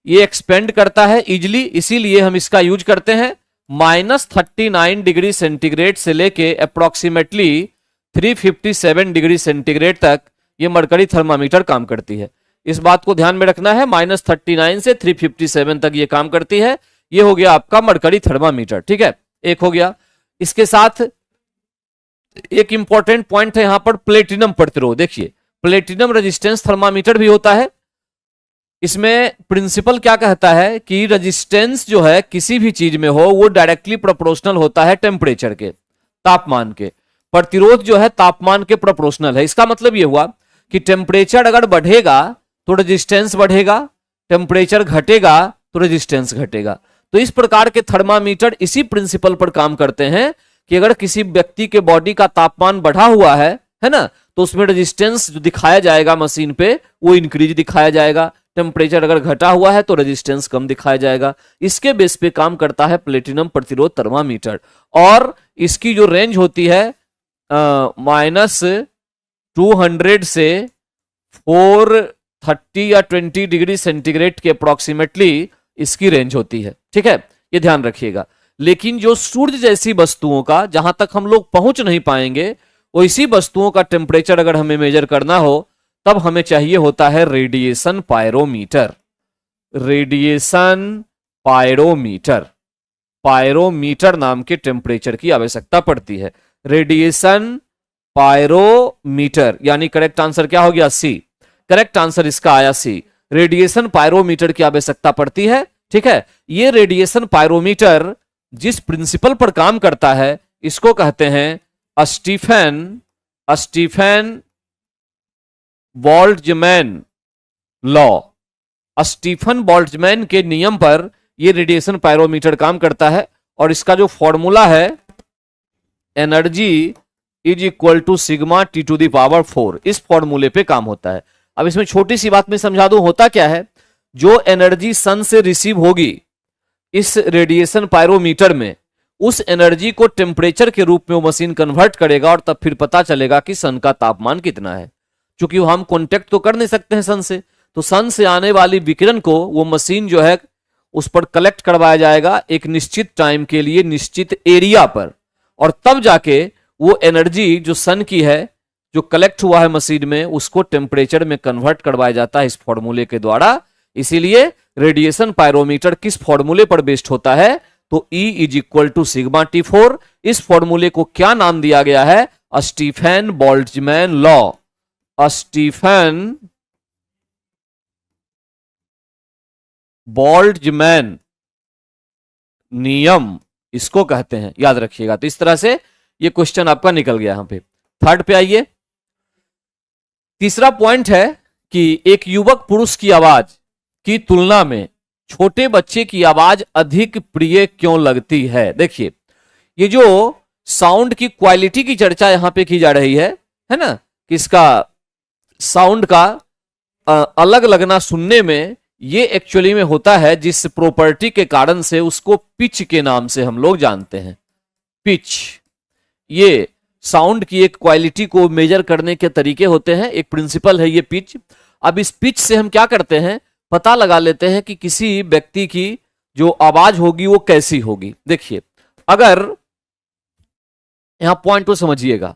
ये एक्सपेंड करता है इजिली, इसीलिए हम इसका यूज करते हैं। -39 डिग्री सेंटीग्रेड से लेके अप्रोक्सीमेटली 357 डिग्री सेंटीग्रेड तक ये मरकरी थर्मामीटर काम करती है। इस बात को ध्यान में रखना है, -39 से 357 तक ये काम करती है। ये हो गया आपका मरकरी थर्मामीटर। ठीक है, एक हो गया। इसके साथ एक इंपॉर्टेंट पॉइंट है यहां पर प्लेटिनम प्रतिरोध। देखिए प्लेटिनम रेजिस्टेंस थर्मामीटर भी होता है। इसमें प्रिंसिपल क्या कहता है कि रेजिस्टेंस जो है किसी भी चीज में हो वो डायरेक्टली प्रोपोर्शनल होता है टेम्परेचर के, तापमान के। प्रतिरोध जो है तापमान के प्रोपोर्शनल है। इसका मतलब यह हुआ कि टेम्परेचर अगर बढ़ेगा तो रेजिस्टेंस बढ़ेगा, टेम्परेचर घटेगा तो रेजिस्टेंस घटेगा। तो इस प्रकार के थर्मामीटर इसी प्रिंसिपल पर काम करते हैं कि अगर किसी व्यक्ति के बॉडी का तापमान बढ़ा हुआ है ना, तो उसमें रेजिस्टेंस जो दिखाया जाएगा मशीन पे वो इंक्रीज दिखाया जाएगा। टेम्परेचर अगर घटा हुआ है तो रेजिस्टेंस कम दिखाया जाएगा। इसके बेस पे काम करता है प्लेटिनम प्रतिरोध थर्मामीटर। और इसकी जो रेंज होती है -200 से 430 या 20 डिग्री सेंटीग्रेड के अप्रोक्सीमेटली इसकी रेंज होती है। ठीक है, ये ध्यान रखिएगा। लेकिन जो सूर्य जैसी वस्तुओं का जहां तक हम लोग पहुंच नहीं पाएंगे, वो इसी वस्तुओं का टेम्परेचर अगर हमें मेजर करना हो तब हमें चाहिए होता है radiation pyrometer. Radiation pyrometer, pyrometer नाम के टेम्परेचर की आवश्यकता पड़ती है। रेडिएशन पायरोमीटर, यानी करेक्ट आंसर क्या हो गया, सी। करेक्ट आंसर इसका आया सी। रेडिएशन पायरोमीटर की आवश्यकता पड़ती है। ठीक है, ये रेडिएशन पायरोमीटर जिस प्रिंसिपल पर काम करता है इसको कहते हैं Stephen Boltzmann law. Stefan Boltzmann के नियम पर यह रेडिएशन पायरोमीटर काम करता है। और इसका जो फॉर्मूला है energy is equal to sigma T to the power 4, इस फॉर्मूले पे काम होता है। अब इसमें छोटी सी बात मैं समझा दूं, होता क्या है, जो एनर्जी सन से रिसीव होगी इस रेडिएशन पायरोमीटर में, उस एनर्जी को टेम्परेचर के रूप में वो मशीन कन्वर्ट करेगा और तब फिर पता चलेगा कि सन का तापमान कितना है। क्योंकि हम कांटेक्ट तो कर नहीं सकते हैं सन से, तो सन से आने वाली विकिरण को वो मशीन जो है उस पर कलेक्ट करवाया जाएगा एक निश्चित टाइम के लिए निश्चित एरिया पर, और तब जाके वो एनर्जी जो सन की है जो कलेक्ट हुआ है मशीन में उसको टेम्परेचर में कन्वर्ट करवाया जाता है इस फॉर्मूले के द्वारा। इसीलिए रेडिएशन पायरोमीटर किस फॉर्मूले पर बेस्ड होता है, तो E is equal to sigma T4। इस फॉर्मूले को क्या नाम दिया गया है, Stefan Boltzmann law. Stefan Boltzmann नियम इसको कहते हैं, याद रखिएगा। तो इस तरह से ये क्वेश्चन आपका निकल गया। यहां पे थर्ड पे आइए। तीसरा पॉइंट है कि एक युवक पुरुष की आवाज की तुलना में छोटे बच्चे की आवाज अधिक प्रिय क्यों लगती है। देखिए ये जो साउंड की क्वालिटी की चर्चा यहां पे की जा रही है, है ना, कि इसका साउंड का अलग लगना सुनने में, ये एक्चुअली में होता है जिस प्रॉपर्टी के कारण से उसको पिच के नाम से हम लोग जानते हैं। पिच, ये साउंड की एक क्वालिटी को मेजर करने के तरीके होते हैं, एक प्रिंसिपल है ये पिच। अब इस पिच से हम क्या करते हैं, पता लगा लेते हैं कि किसी व्यक्ति की जो आवाज होगी वो कैसी होगी। देखिए, अगर यहां पॉइंट को समझिएगा,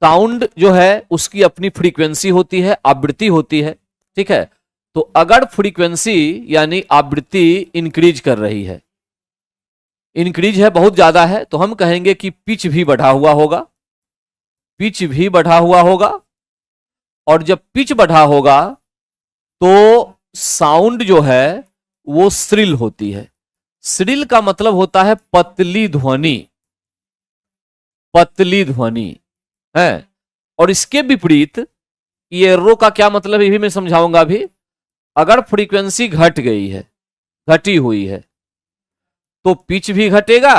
साउंड जो है उसकी अपनी फ्रीक्वेंसी होती है, आवृत्ति होती है, ठीक है। तो अगर फ्रीक्वेंसी यानी आवृत्ति इंक्रीज कर रही है, इंक्रीज है, बहुत ज्यादा है, तो हम कहेंगे कि पिच भी बढ़ा हुआ होगा, पिच भी बढ़ा हुआ होगा। और जब पिच बढ़ा होगा तो साउंड जो है वो श्रिल होती है। श्रिल का मतलब होता है पतली ध्वनि, पतली ध्वनि है। और इसके विपरीत ये एर्रो का क्या मतलब है, ये भी मैं समझाऊंगा अभी। अगर फ्रीक्वेंसी घट गई है, घटी हुई है, तो पिच भी घटेगा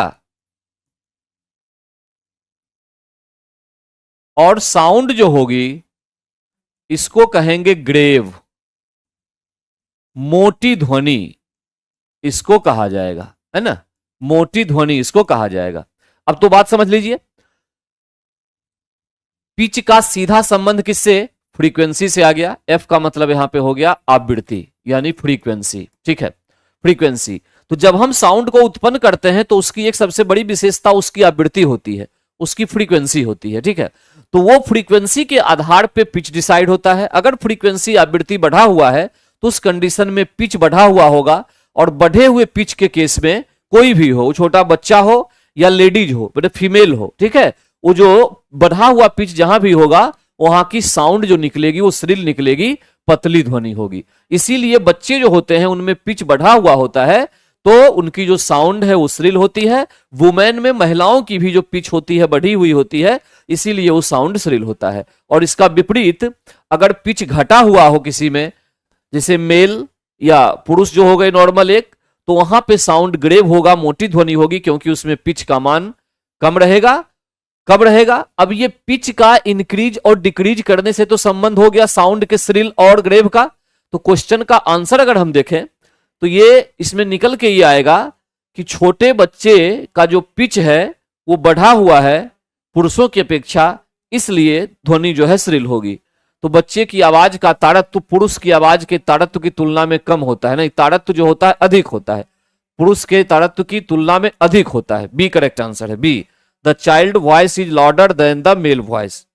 और साउंड जो होगी इसको कहेंगे ग्रेव, मोटी ध्वनि इसको कहा जाएगा, है ना, मोटी ध्वनि इसको कहा जाएगा। अब तो बात समझ लीजिए, पिच का सीधा संबंध किससे, फ्रीक्वेंसी से आ गया। एफ का मतलब यहां पे हो गया आवृत्ति यानी फ्रीक्वेंसी, ठीक है, फ्रीक्वेंसी। तो जब हम साउंड को उत्पन्न करते हैं तो उसकी एक सबसे बड़ी विशेषता उसकी आवृत्ति होती है, उसकी फ्रीक्वेंसी होती है, ठीक है। तो वो फ्रीक्वेंसी के आधार पे पिच डिसाइड होता है। अगर फ्रीक्वेंसी आवृत्ति बढ़ा हुआ है तो उस कंडीशन में पिच बढ़ा हुआ होगा। और बढ़े हुए पिच के केस में कोई भी हो, छोटा बच्चा हो या लेडीज हो, मतलब फीमेल हो, ठीक है, वो जो बढ़ा हुआ पिच जहां भी होगा वहां की साउंड जो निकलेगी वो श्रिल निकलेगी, पतली ध्वनि होगी। इसीलिए बच्चे जो होते हैं उनमें पिच बढ़ा हुआ होता है तो उनकी जो साउंड है वो श्रिल होती है। वुमेन में, महिलाओं की भी जो पिच होती है बढ़ी हुई होती है, इसीलिए वो साउंड श्रिल होता है। और इसका विपरीत अगर पिच घटा हुआ हो किसी में, जैसे मेल या पुरुष जो हो गए नॉर्मल एक, तो वहां पे साउंड ग्रेव होगा, मोटी ध्वनि होगी, क्योंकि उसमें पिच का मान कम रहेगा। कब रहेगा, अब ये पिच का इंक्रीज और डिक्रीज करने से तो संबंध हो गया साउंड के श्रिल और ग्रेव का। तो क्वेश्चन का आंसर अगर हम देखें तो ये इसमें निकल के ये आएगा कि छोटे बच्चे का जो पिच है वो बढ़ा हुआ है पुरुषों की अपेक्षा, इसलिए ध्वनि जो है श्रिल होगी। तो बच्चे की आवाज का ताड़त्व पुरुष की आवाज के ताड़त्व की तुलना में कम होता है, नहीं, ताड़त्व जो होता है अधिक होता है, पुरुष के ताड़त्व की तुलना में अधिक होता है। बी करेक्ट आंसर है, B. The child voice is louder than the male voice.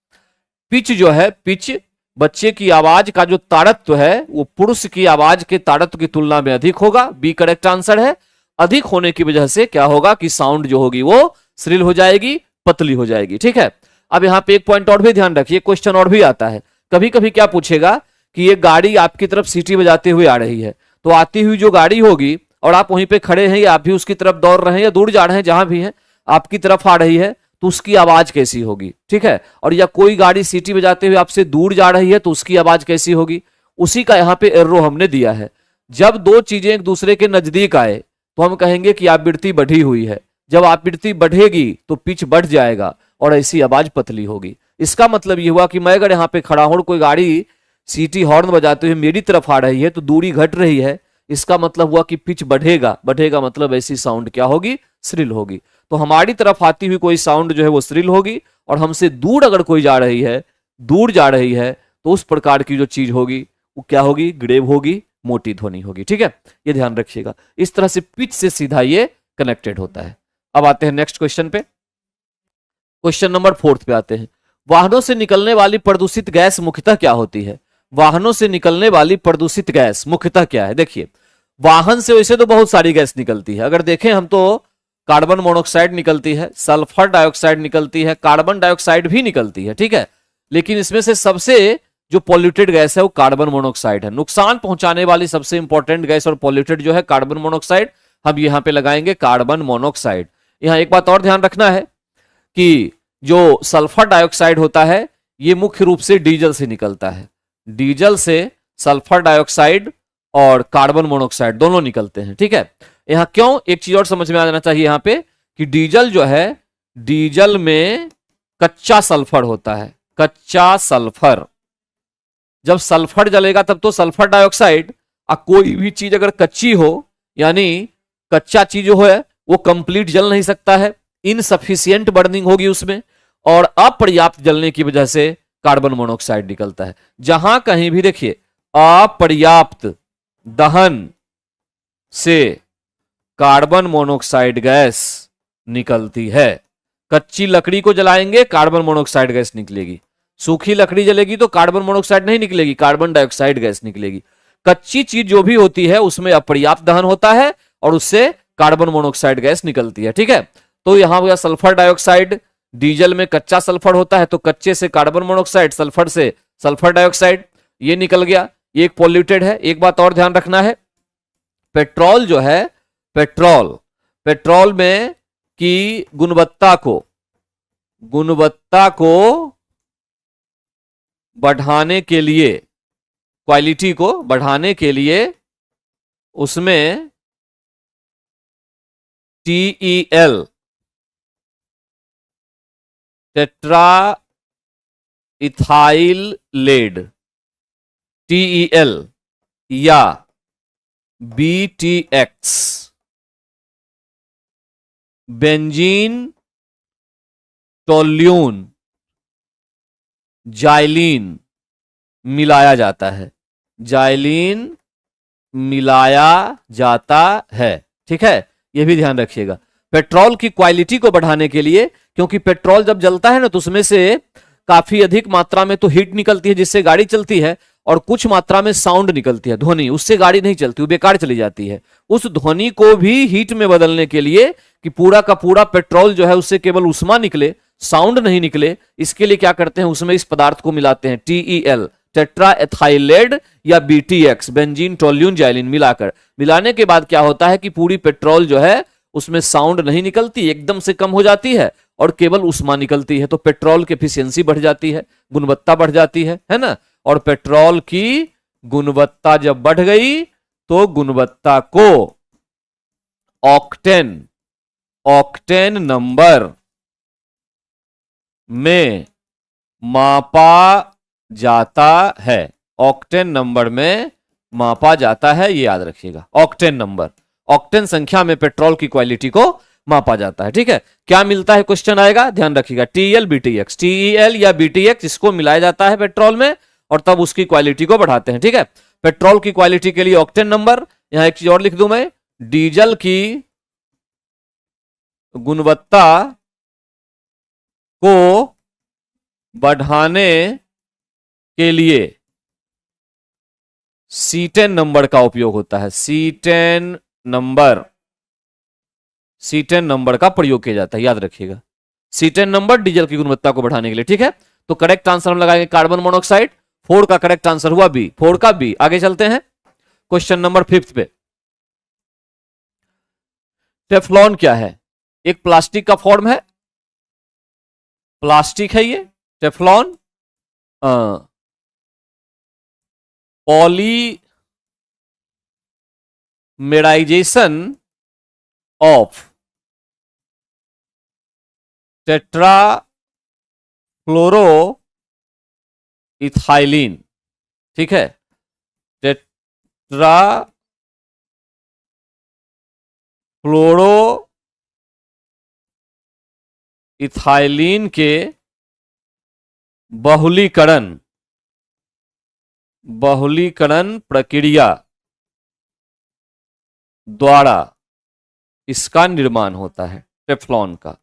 Pitch जो है, पिच बच्चे की आवाज का जो ताड़त्व है वो पुरुष की आवाज के ताड़त्व की तुलना में अधिक होगा। बी करेक्ट आंसर है। अधिक होने की वजह से क्या होगा कि साउंड जो होगी वो श्रिल हो जाएगी, पतली हो जाएगी, ठीक है। अब यहां पे एक पॉइंट और भी ध्यान रखिए, क्वेश्चन और भी आता है कभी कभी, क्या पूछेगा कि ये गाड़ी आपकी तरफ सीटी बजाते हुए आ रही है, तो आती हुई जो गाड़ी होगी और आप वहीं पे खड़े हैं या आप भी उसकी तरफ दौड़ रहे हैं या दूर जा रहे हैं, जहां भी हैं आपकी तरफ आ रही है, तो उसकी आवाज कैसी होगी, ठीक है। और या कोई गाड़ी सीटी बजाते हुए आपसे दूर जा रही है तो उसकी आवाज कैसी होगी, उसी का यहां पे एर्रो हमने दिया है। जब दो चीजें एक दूसरे के नजदीक आए तो हम कहेंगे कि आवृत्ति बढ़ी हुई है, जब आवृत्ति बढ़ेगी तो पिच बढ़ जाएगा और ऐसी आवाज पतली होगी। इसका मतलब ये हुआ कि मैं अगर यहाँ पे खड़ा हूं, कोई गाड़ी सीटी हॉर्न बजाते हुए मेरी तरफ आ रही है तो दूरी घट रही है, इसका मतलब हुआ कि पिच बढ़ेगा, बढ़ेगा मतलब ऐसी साउंड क्या होगी, श्रिल होगी। तो हमारी तरफ आती हुई कोई साउंड जो है वो श्रिल होगी, और हमसे दूर अगर कोई जा रही है, दूर जा रही है, तो उस प्रकार की जो चीज होगी वो क्या होगी, ग्रेव होगी, मोटी ध्वनि होगी, ठीक है। ये ध्यान रखिएगा, इस तरह से पिच से सीधा ये कनेक्टेड होता है। अब आते हैं नेक्स्ट क्वेश्चन पे, क्वेश्चन नंबर 4 पे आते हैं। वाहनों से निकलने वाली प्रदूषित गैस मुख्यतः क्या होती है। वाहनों से निकलने वाली प्रदूषित गैस मुख्यतः क्या है। देखिए, वाहन से वैसे तो बहुत सारी गैस निकलती है, अगर देखें हम तो कार्बन मोनोऑक्साइड निकलती है, सल्फर डाइऑक्साइड निकलती है, कार्बन डाइऑक्साइड भी निकलती है, ठीक है। लेकिन इसमें से सबसे जो पॉल्यूटेड गैस है वो कार्बन मोनोऑक्साइड है। नुकसान पहुंचाने वाली सबसे इंपॉर्टेंट गैस और पॉल्यूटेड जो है कार्बन मोनोऑक्साइड, हम यहां पे लगाएंगे कार्बन मोनोऑक्साइड। यहां एक बात और ध्यान रखना है कि जो सल्फर डाइऑक्साइड होता है ये मुख्य रूप से डीजल से निकलता है। डीजल से सल्फर डाइऑक्साइड और कार्बन मोनोऑक्साइड दोनों निकलते हैं, ठीक है। यहां क्यों, एक चीज और समझ में आ जाना चाहिए यहां पे कि डीजल जो है, डीजल में कच्चा सल्फर होता है, कच्चा सल्फर। जब सल्फर जलेगा तब तो सल्फर डाइऑक्साइड, और कोई भी चीज अगर कच्ची हो यानी कच्चा चीज जो है वो कंप्लीट जल नहीं सकता है, इनसफिशियंट बर्निंग होगी उसमें, और अपर्याप्त जलने की वजह से कार्बन मोनोऑक्साइड निकलता है। जहां कहीं भी देखिए अपर्याप्त दहन से कार्बन मोनोऑक्साइड गैस निकलती है। कच्ची लकड़ी को जलाएंगे कार्बन मोनोऑक्साइड गैस निकलेगी, सूखी लकड़ी जलेगी तो कार्बन मोनोऑक्साइड नहीं निकलेगी, कार्बन डाइऑक्साइड गैस निकलेगी। कच्ची चीज जो भी होती है उसमें अपर्याप्त दहन होता है और उससे कार्बन मोनोऑक्साइड गैस निकलती है। ठीक है, तो यहां हो गया सल्फर डाइऑक्साइड। डीजल में कच्चा सल्फर होता है तो कच्चे से कार्बन मोनोऑक्साइड, सल्फर से सल्फर डाइऑक्साइड, ये निकल गया, ये एक पॉल्यूटेड है। एक बात और ध्यान रखना है, पेट्रोल जो है, पेट्रोल में की गुणवत्ता को बढ़ाने के लिए, क्वालिटी को बढ़ाने के लिए उसमें TEL tetra ethyl lead, TEL या BTX बेंजीन टोल्यून जाइलीन मिलाया जाता है, जाइलीन मिलाया जाता है। ठीक है, यह भी ध्यान रखिएगा। पेट्रोल की क्वालिटी को बढ़ाने के लिए, क्योंकि पेट्रोल जब जलता है ना तो उसमें से काफी अधिक मात्रा में तो हीट निकलती है जिससे गाड़ी चलती है, और कुछ मात्रा में साउंड निकलती है, ध्वनि, उससे गाड़ी नहीं चलती, वो बेकार चली जाती है। उस ध्वनि को भी हीट में बदलने के लिए कि पूरा का पूरा पेट्रोल जो है उससे केवल उष्मा निकले, साउंड नहीं निकले, इसके लिए क्या करते हैं, उसमें इस पदार्थ को मिलाते हैं, TEL टेट्रा एथाइलेड या BTX बेंजीन टोल्यून जाइलिन मिलाने के बाद क्या होता है कि पूरी पेट्रोल जो है उसमें साउंड नहीं निकलती, एकदम से कम हो जाती है और केवल उष्मा निकलती है। तो पेट्रोल की एफिशिएंसी बढ़ जाती है, गुणवत्ता बढ़ जाती है ना। और पेट्रोल की गुणवत्ता जब बढ़ गई तो गुणवत्ता को ऑक्टेन नंबर में मापा जाता है, ऑक्टेन नंबर में मापा जाता है, ये याद रखिएगा। ऑक्टेन नंबर, ऑक्टेन संख्या में पेट्रोल की क्वालिटी को मापा जाता है। ठीक है, क्या मिलता है क्वेश्चन आएगा, ध्यान रखिएगा। TEL BTX, TEL या BTX इसको मिलाया जाता है पेट्रोल में और तब उसकी क्वालिटी को बढ़ाते हैं। ठीक है, पेट्रोल की क्वालिटी के लिए ऑक्टेन नंबर। यहां एक चीज और लिख दूं मैं, डीजल की गुणवत्ता को बढ़ाने के लिए C10 नंबर का उपयोग होता है, C10 नंबर का प्रयोग किया जाता है, याद रखिएगा। C10 नंबर डीजल की गुणवत्ता को बढ़ाने के लिए। ठीक है, तो करेक्ट आंसर हम लगाएंगे कार्बन मोनोऑक्साइड। 4 का करेक्ट आंसर हुआ बी, 4 का बी। आगे चलते हैं क्वेश्चन नंबर 5 पे। टेफ्लॉन क्या है, एक प्लास्टिक का फॉर्म है, प्लास्टिक है ये Teflon, polymerisation of tetra fluoro ethylene. ठीक है, टेट्रा फ्लोरो इथाइलिन के बहुलीकरण प्रक्रिया द्वारा इसका निर्माण होता है, टेफ्लॉन का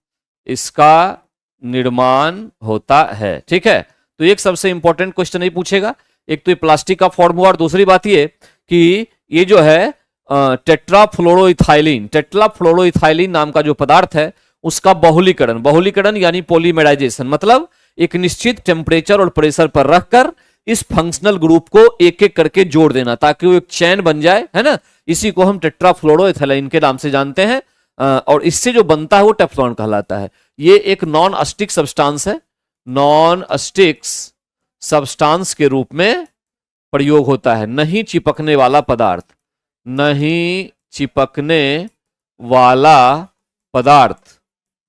इसका निर्माण होता है। ठीक है, तो एक सबसे इंपॉर्टेंट क्वेश्चन ही पूछेगा, एक तो ये प्लास्टिक का फॉर्म हुआ और दूसरी बात ये कि ये जो है टेट्राफ्लोरोइथाइलिन नाम का जो पदार्थ है उसका बहुलीकरण यानी पॉलीमेराइजेशन, मतलब एक निश्चित टेम्परेचर और प्रेशर पर रखकर इस फंक्शनल ग्रुप को एक एक करके जोड़ देना ताकि वो एक चैन बन जाए, है ना। इसी को हम टेट्राफ्लोरोइथाइलिन के नाम से जानते हैं, और इससे जो बनता है वो टेफ्लॉन कहलाता है। ये एक नॉन अस्टिक सब्सटेंस है, नॉन अस्टिक्स सब्सटेंस के रूप में प्रयोग होता है, नहीं चिपकने वाला पदार्थ, नहीं चिपकने वाला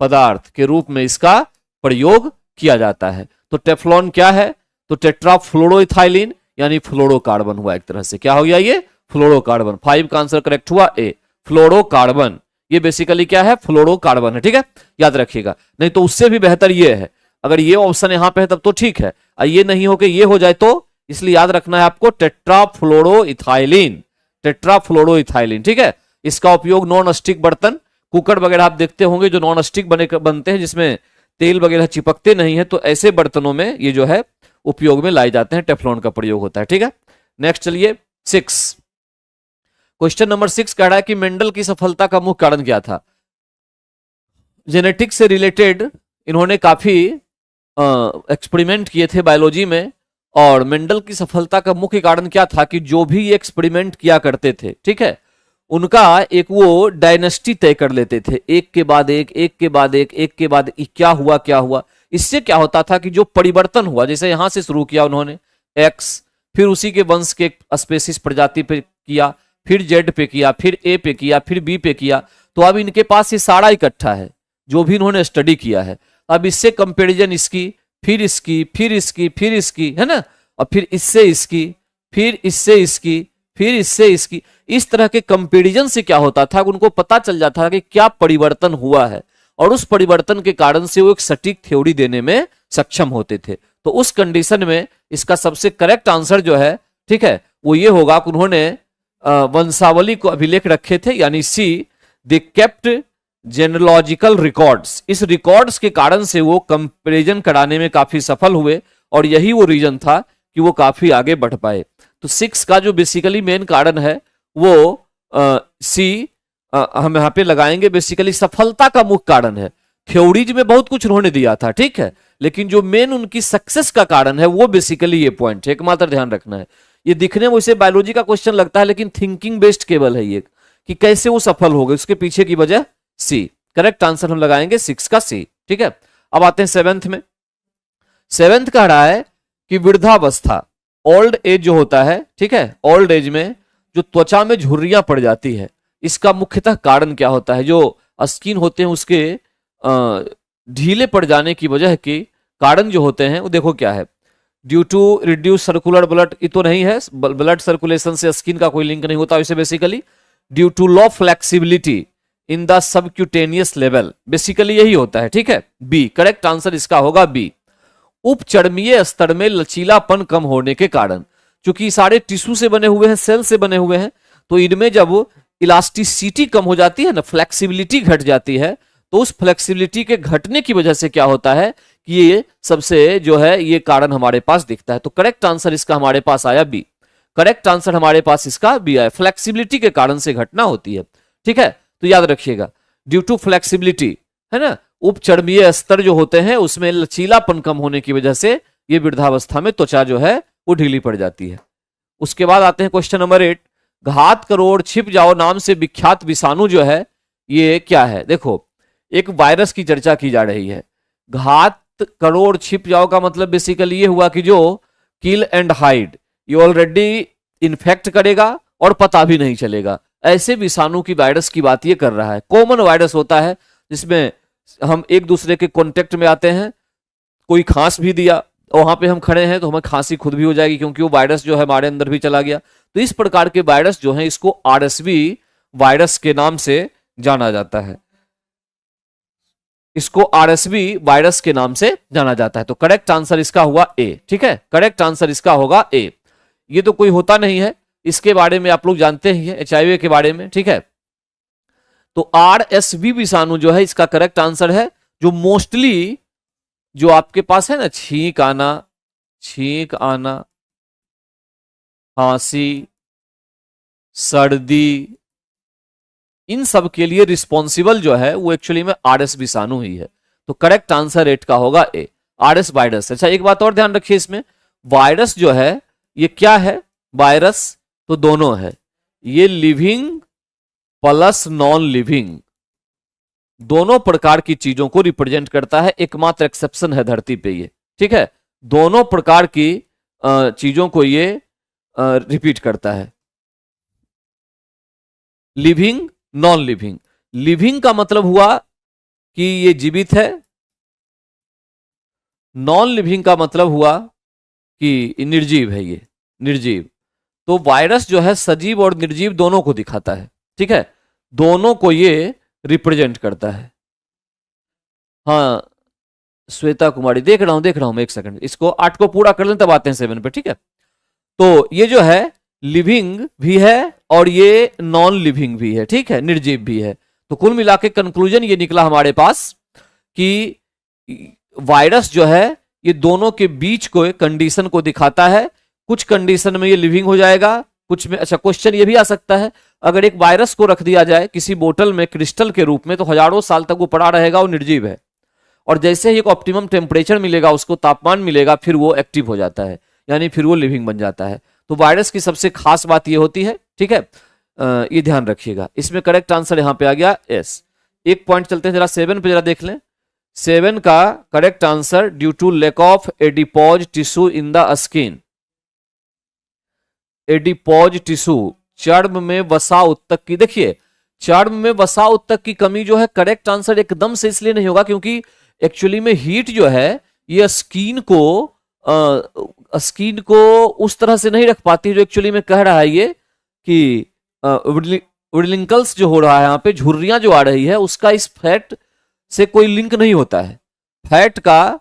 पदार्थ के रूप में इसका प्रयोग किया जाता है। तो टेफ्लॉन क्या है? तो टेट्राफ्लोरोइथाइलिन यानी फ्लोरोकार्बन हुआ एक तरह से। क्या हो गया ये? फ्लोरोकार्बन। 5 का आंसर करेक्ट हुआ ए, फ्लोरोकार्बन। ये बेसिकली क्या है? फ्लोरोकार्बन है। ठीक है, याद रखिएगा। नहीं तो उससे भी बेहतर ये है, अगर ये ऑप्शन यहां पे है तब तो ठीक है, और ये नहीं हो के ये हो जाए तो, इसलिए याद रखना है आपको टेट्राफ्लोरोइथाइलिन, टेट्राफ्लोरोइथाइलिन। ठीक है, इसका उपयोग नॉन स्टिक बर्तन, कुकर वगैरह आप देखते होंगे जो नॉन स्टिक बनते हैं, जिसमें तेल वगैरह चिपकते नहीं है, तो ऐसे बर्तनों में ये जो है उपयोग में लाए जाते हैं, टेफ्लॉन का प्रयोग होता है। ठीक है, नेक्स्ट चलिए 6। क्वेश्चन नंबर 6 कह रहा है कि मेंडल की सफलता का मुख्य कारण क्या था? जेनेटिक्स से रिलेटेड इन्होंने काफी एक्सपेरिमेंट किए थे बायोलॉजी में, और मेंडल की सफलता का मुख्य कारण क्या था कि जो भी ये एक्सपेरिमेंट किया करते थे, ठीक है, उनका एक वो डायनेस्टी तय कर लेते थे, एक के बाद एक, एक के बाद एक, एक के बाद एक, क्या हुआ क्या हुआ। इससे क्या होता था कि जो परिवर्तन हुआ, जैसे यहां से शुरू किया उन्होंने एक्स, फिर उसी के वंश के स्पेसिस प्रजाति पे किया, फिर जेड पे किया, फिर ए पे किया, फिर बी पे किया, तो अब इनके पास ये सारा इकट्ठा है जो भी इन्होंने स्टडी किया है। अब इससे कंपैरिजन इसकी, फिर इसकी, फिर इसकी, फिर इसकी, है ना, और फिर इससे इसकी, फिर इससे इसकी, फिर इससे इसकी, इस तरह के कंपैरिजन से क्या होता था, उनको पता चल जाता था कि क्या परिवर्तन हुआ है, और उस परिवर्तन के कारण से वो एक सटीक थ्योरी देने में सक्षम होते थे। तो उस कंडीशन में इसका सबसे करेक्ट आंसर जो है, ठीक है, वो ये होगा कि उन्होंने वंशावली को अभिलेख रखे थे, यानी सी, दे केप्ट जेनोलॉजिकल रिकॉर्ड्स। इस रिकॉर्ड्स के कारण से वो कंपैरिजन कराने में काफी सफल हुए, और यही वो रीजन था कि वो काफी आगे बढ़ पाए। तो 6 का जो बेसिकली मेन कारण है वो सी हम यहाँ पे लगाएंगे, बेसिकली सफलता का मुख्य कारण है। थ्योरीज में बहुत कुछ उन्होंने दिया था, ठीक है, लेकिन जो मेन उनकी सक्सेस का कारण है वो बेसिकली ये पॉइंट है, एकमात्र ध्यान रखना है। ये दिखने में वैसे बायोलॉजी का क्वेश्चन लगता है, लेकिन थिंकिंग बेस्ड केवल है ये, कि कैसे वो सफल हो गए, उसके पीछे की वजह सी। करेक्ट आंसर हम लगाएंगे 6 का सी। ठीक है, अब आते हैं 7th में। 7th कह रहा है कि वृद्धावस्था, ओल्ड एज जो होता है, ठीक है, ओल्ड एज में जो त्वचा में झुर्रियां पड़ जाती है, इसका मुख्यतः कारण क्या होता है? जो स्किन होते हैं उसके ढीले पड़ जाने की वजह के कारण जो होते हैं वो देखो क्या है। Due to reduce circular blood, ये तो नहीं है, ब्लड सर्कुलेशन से स्किन का कोई लिंक नहीं होता इसे। Basically due to low flexibility in the subcutaneous level, basically यही होता है। ठीक है, बी करेक्ट आंसर इसका होगा बी। उपचर्मीय स्तर में लचीलापन कम होने के कारण, क्योंकि सारे टिश्यू से बने हुए हैं, सेल से बने हुए हैं, तो इनमें जब इलास्टिसिटी कम हो जाती है ना, फ्लेक्सिबिलिटी घट जाती है, तो उस फ्लेक्सिबिलिटी के घटने की वजह से क्या होता है कि ये सबसे जो है ये कारण हमारे पास दिखता है। तो करेक्ट आंसर इसका हमारे पास आया बी। करेक्ट आंसर हमारे पास इसका बी आया, फ्लेक्सिबिलिटी के कारण से घटना होती है। ठीक है, तो याद रखिएगा ड्यू टू फ्लेक्सिबिलिटी, है ना, उपचर्मीय स्तर जो होते हैं उसमें लचीलापन कम होने की वजह से ये वृद्धावस्था में त्वचा जो है वो ढीली पड़ जाती है। उसके बाद आते हैं क्वेश्चन नंबर 8। घात करोड़ छिप जाओ नाम से विख्यात विषाणु जो है ये क्या है? देखो, एक वायरस की चर्चा की जा रही है। घात करोड़ छिप जाओ का मतलब बेसिकली ये हुआ कि जो किल एंड हाइड, ये ऑलरेडी इन्फेक्ट करेगा और पता भी नहीं चलेगा, ऐसे विषाणु की वायरस की बात ये कर रहा है। कॉमन वायरस होता है जिसमें हम एक दूसरे के कांटेक्ट में आते हैं, कोई खांस भी दिया और वहां पे हम खड़े हैं तो हमें खांसी खुद भी हो जाएगी, क्योंकि वो वायरस जो है हमारे अंदर भी चला गया। तो इस प्रकार के वायरस जो है इसको आरएसवी वायरस के नाम से जाना जाता है, इसको आरएसवी वायरस के नाम से जाना जाता है। तो करेक्ट आंसर इसका हुआ ए। ठीक है, करेक्ट आंसर इसका होगा ए। ये तो कोई होता नहीं है, इसके बारे में आप लोग जानते ही हैं, एचआईवी के बारे में। ठीक है, तो आरएसवी विषाणु जो है इसका करेक्ट आंसर है, जो मोस्टली जो आपके पास है ना, छींक आना, खांसी, सर्दी, इन सब के लिए रिस्पॉन्सिबल जो है वो एक्चुअली में आरएस विषाणु ही है। तो करेक्ट आंसर 8 का होगा ए, आरएस वायरस। अच्छा, एक बात और ध्यान रखिए, इसमें वायरस जो है ये क्या है? वायरस तो दोनों है, ये लिविंग प्लस नॉन लिविंग, दोनों प्रकार की चीजों को रिप्रेजेंट करता है। एकमात्र एक्सेप्शन है धरती पे ये। ठीक है, दोनों प्रकार की चीजों को ये रिपीट करता है, लिविंग नॉन लिविंग। लिविंग का मतलब हुआ कि ये जीवित है, नॉन लिविंग का मतलब हुआ कि निर्जीव है, ये निर्जीव। तो वायरस जो है सजीव और निर्जीव दोनों को दिखाता है, ठीक है, दोनों को ये रिप्रेजेंट करता है। हाँ श्वेता कुमारी, देख रहा हूं मैं, एक सेकंड, इसको 8 को पूरा कर लें तब आते हैं 7 पे, ठीक है। तो ये जो है लिविंग भी है और ये नॉन लिविंग भी है, ठीक है, निर्जीव भी है। तो कुल मिला के कंक्लूजन ये निकला हमारे पास कि वायरस जो है ये दोनों के बीच को कंडीशन को दिखाता है। कुछ कंडीशन में ये लिविंग हो जाएगा, कुछ में, अच्छा क्वेश्चन ये भी आ सकता है, अगर एक वायरस को रख दिया जाए किसी बोतल में क्रिस्टल के रूप में तो हजारों साल तक वो पड़ा रहेगा, वो निर्जीव है, और जैसे ही एक ऑप्टिमम टेम्परेचर मिलेगा, उसको तापमान मिलेगा, फिर वो एक्टिव हो जाता है, यानी फिर वो लिविंग बन जाता है। तो वायरस की सबसे खास बात ये होती है, ठीक है, ये ध्यान रखिएगा। इसमें करेक्ट आंसर यहां पे आ गया एस। एक पॉइंट चलते हैं जरा 7 पे, जरा देख लें। 7 का correct answer, due to lack of adipose tissue in the skin. Adipose tissue, चर्म में वसा उत्तक की, देखिए चर्म में वसा उत्तक की कमी जो है, करेक्ट आंसर एकदम से इसलिए नहीं होगा क्योंकि एक्चुअली में हीट जो है ये स्किन को उस तरह से नहीं रख पाती जो एक्चुअली में कह रहा है ये कि विडलिंकल्स जो हो रहा है यहाँ पे, झुर्रियां जो आ रही है, उसका इस फैट से कोई लिंक नहीं होता है। फैट का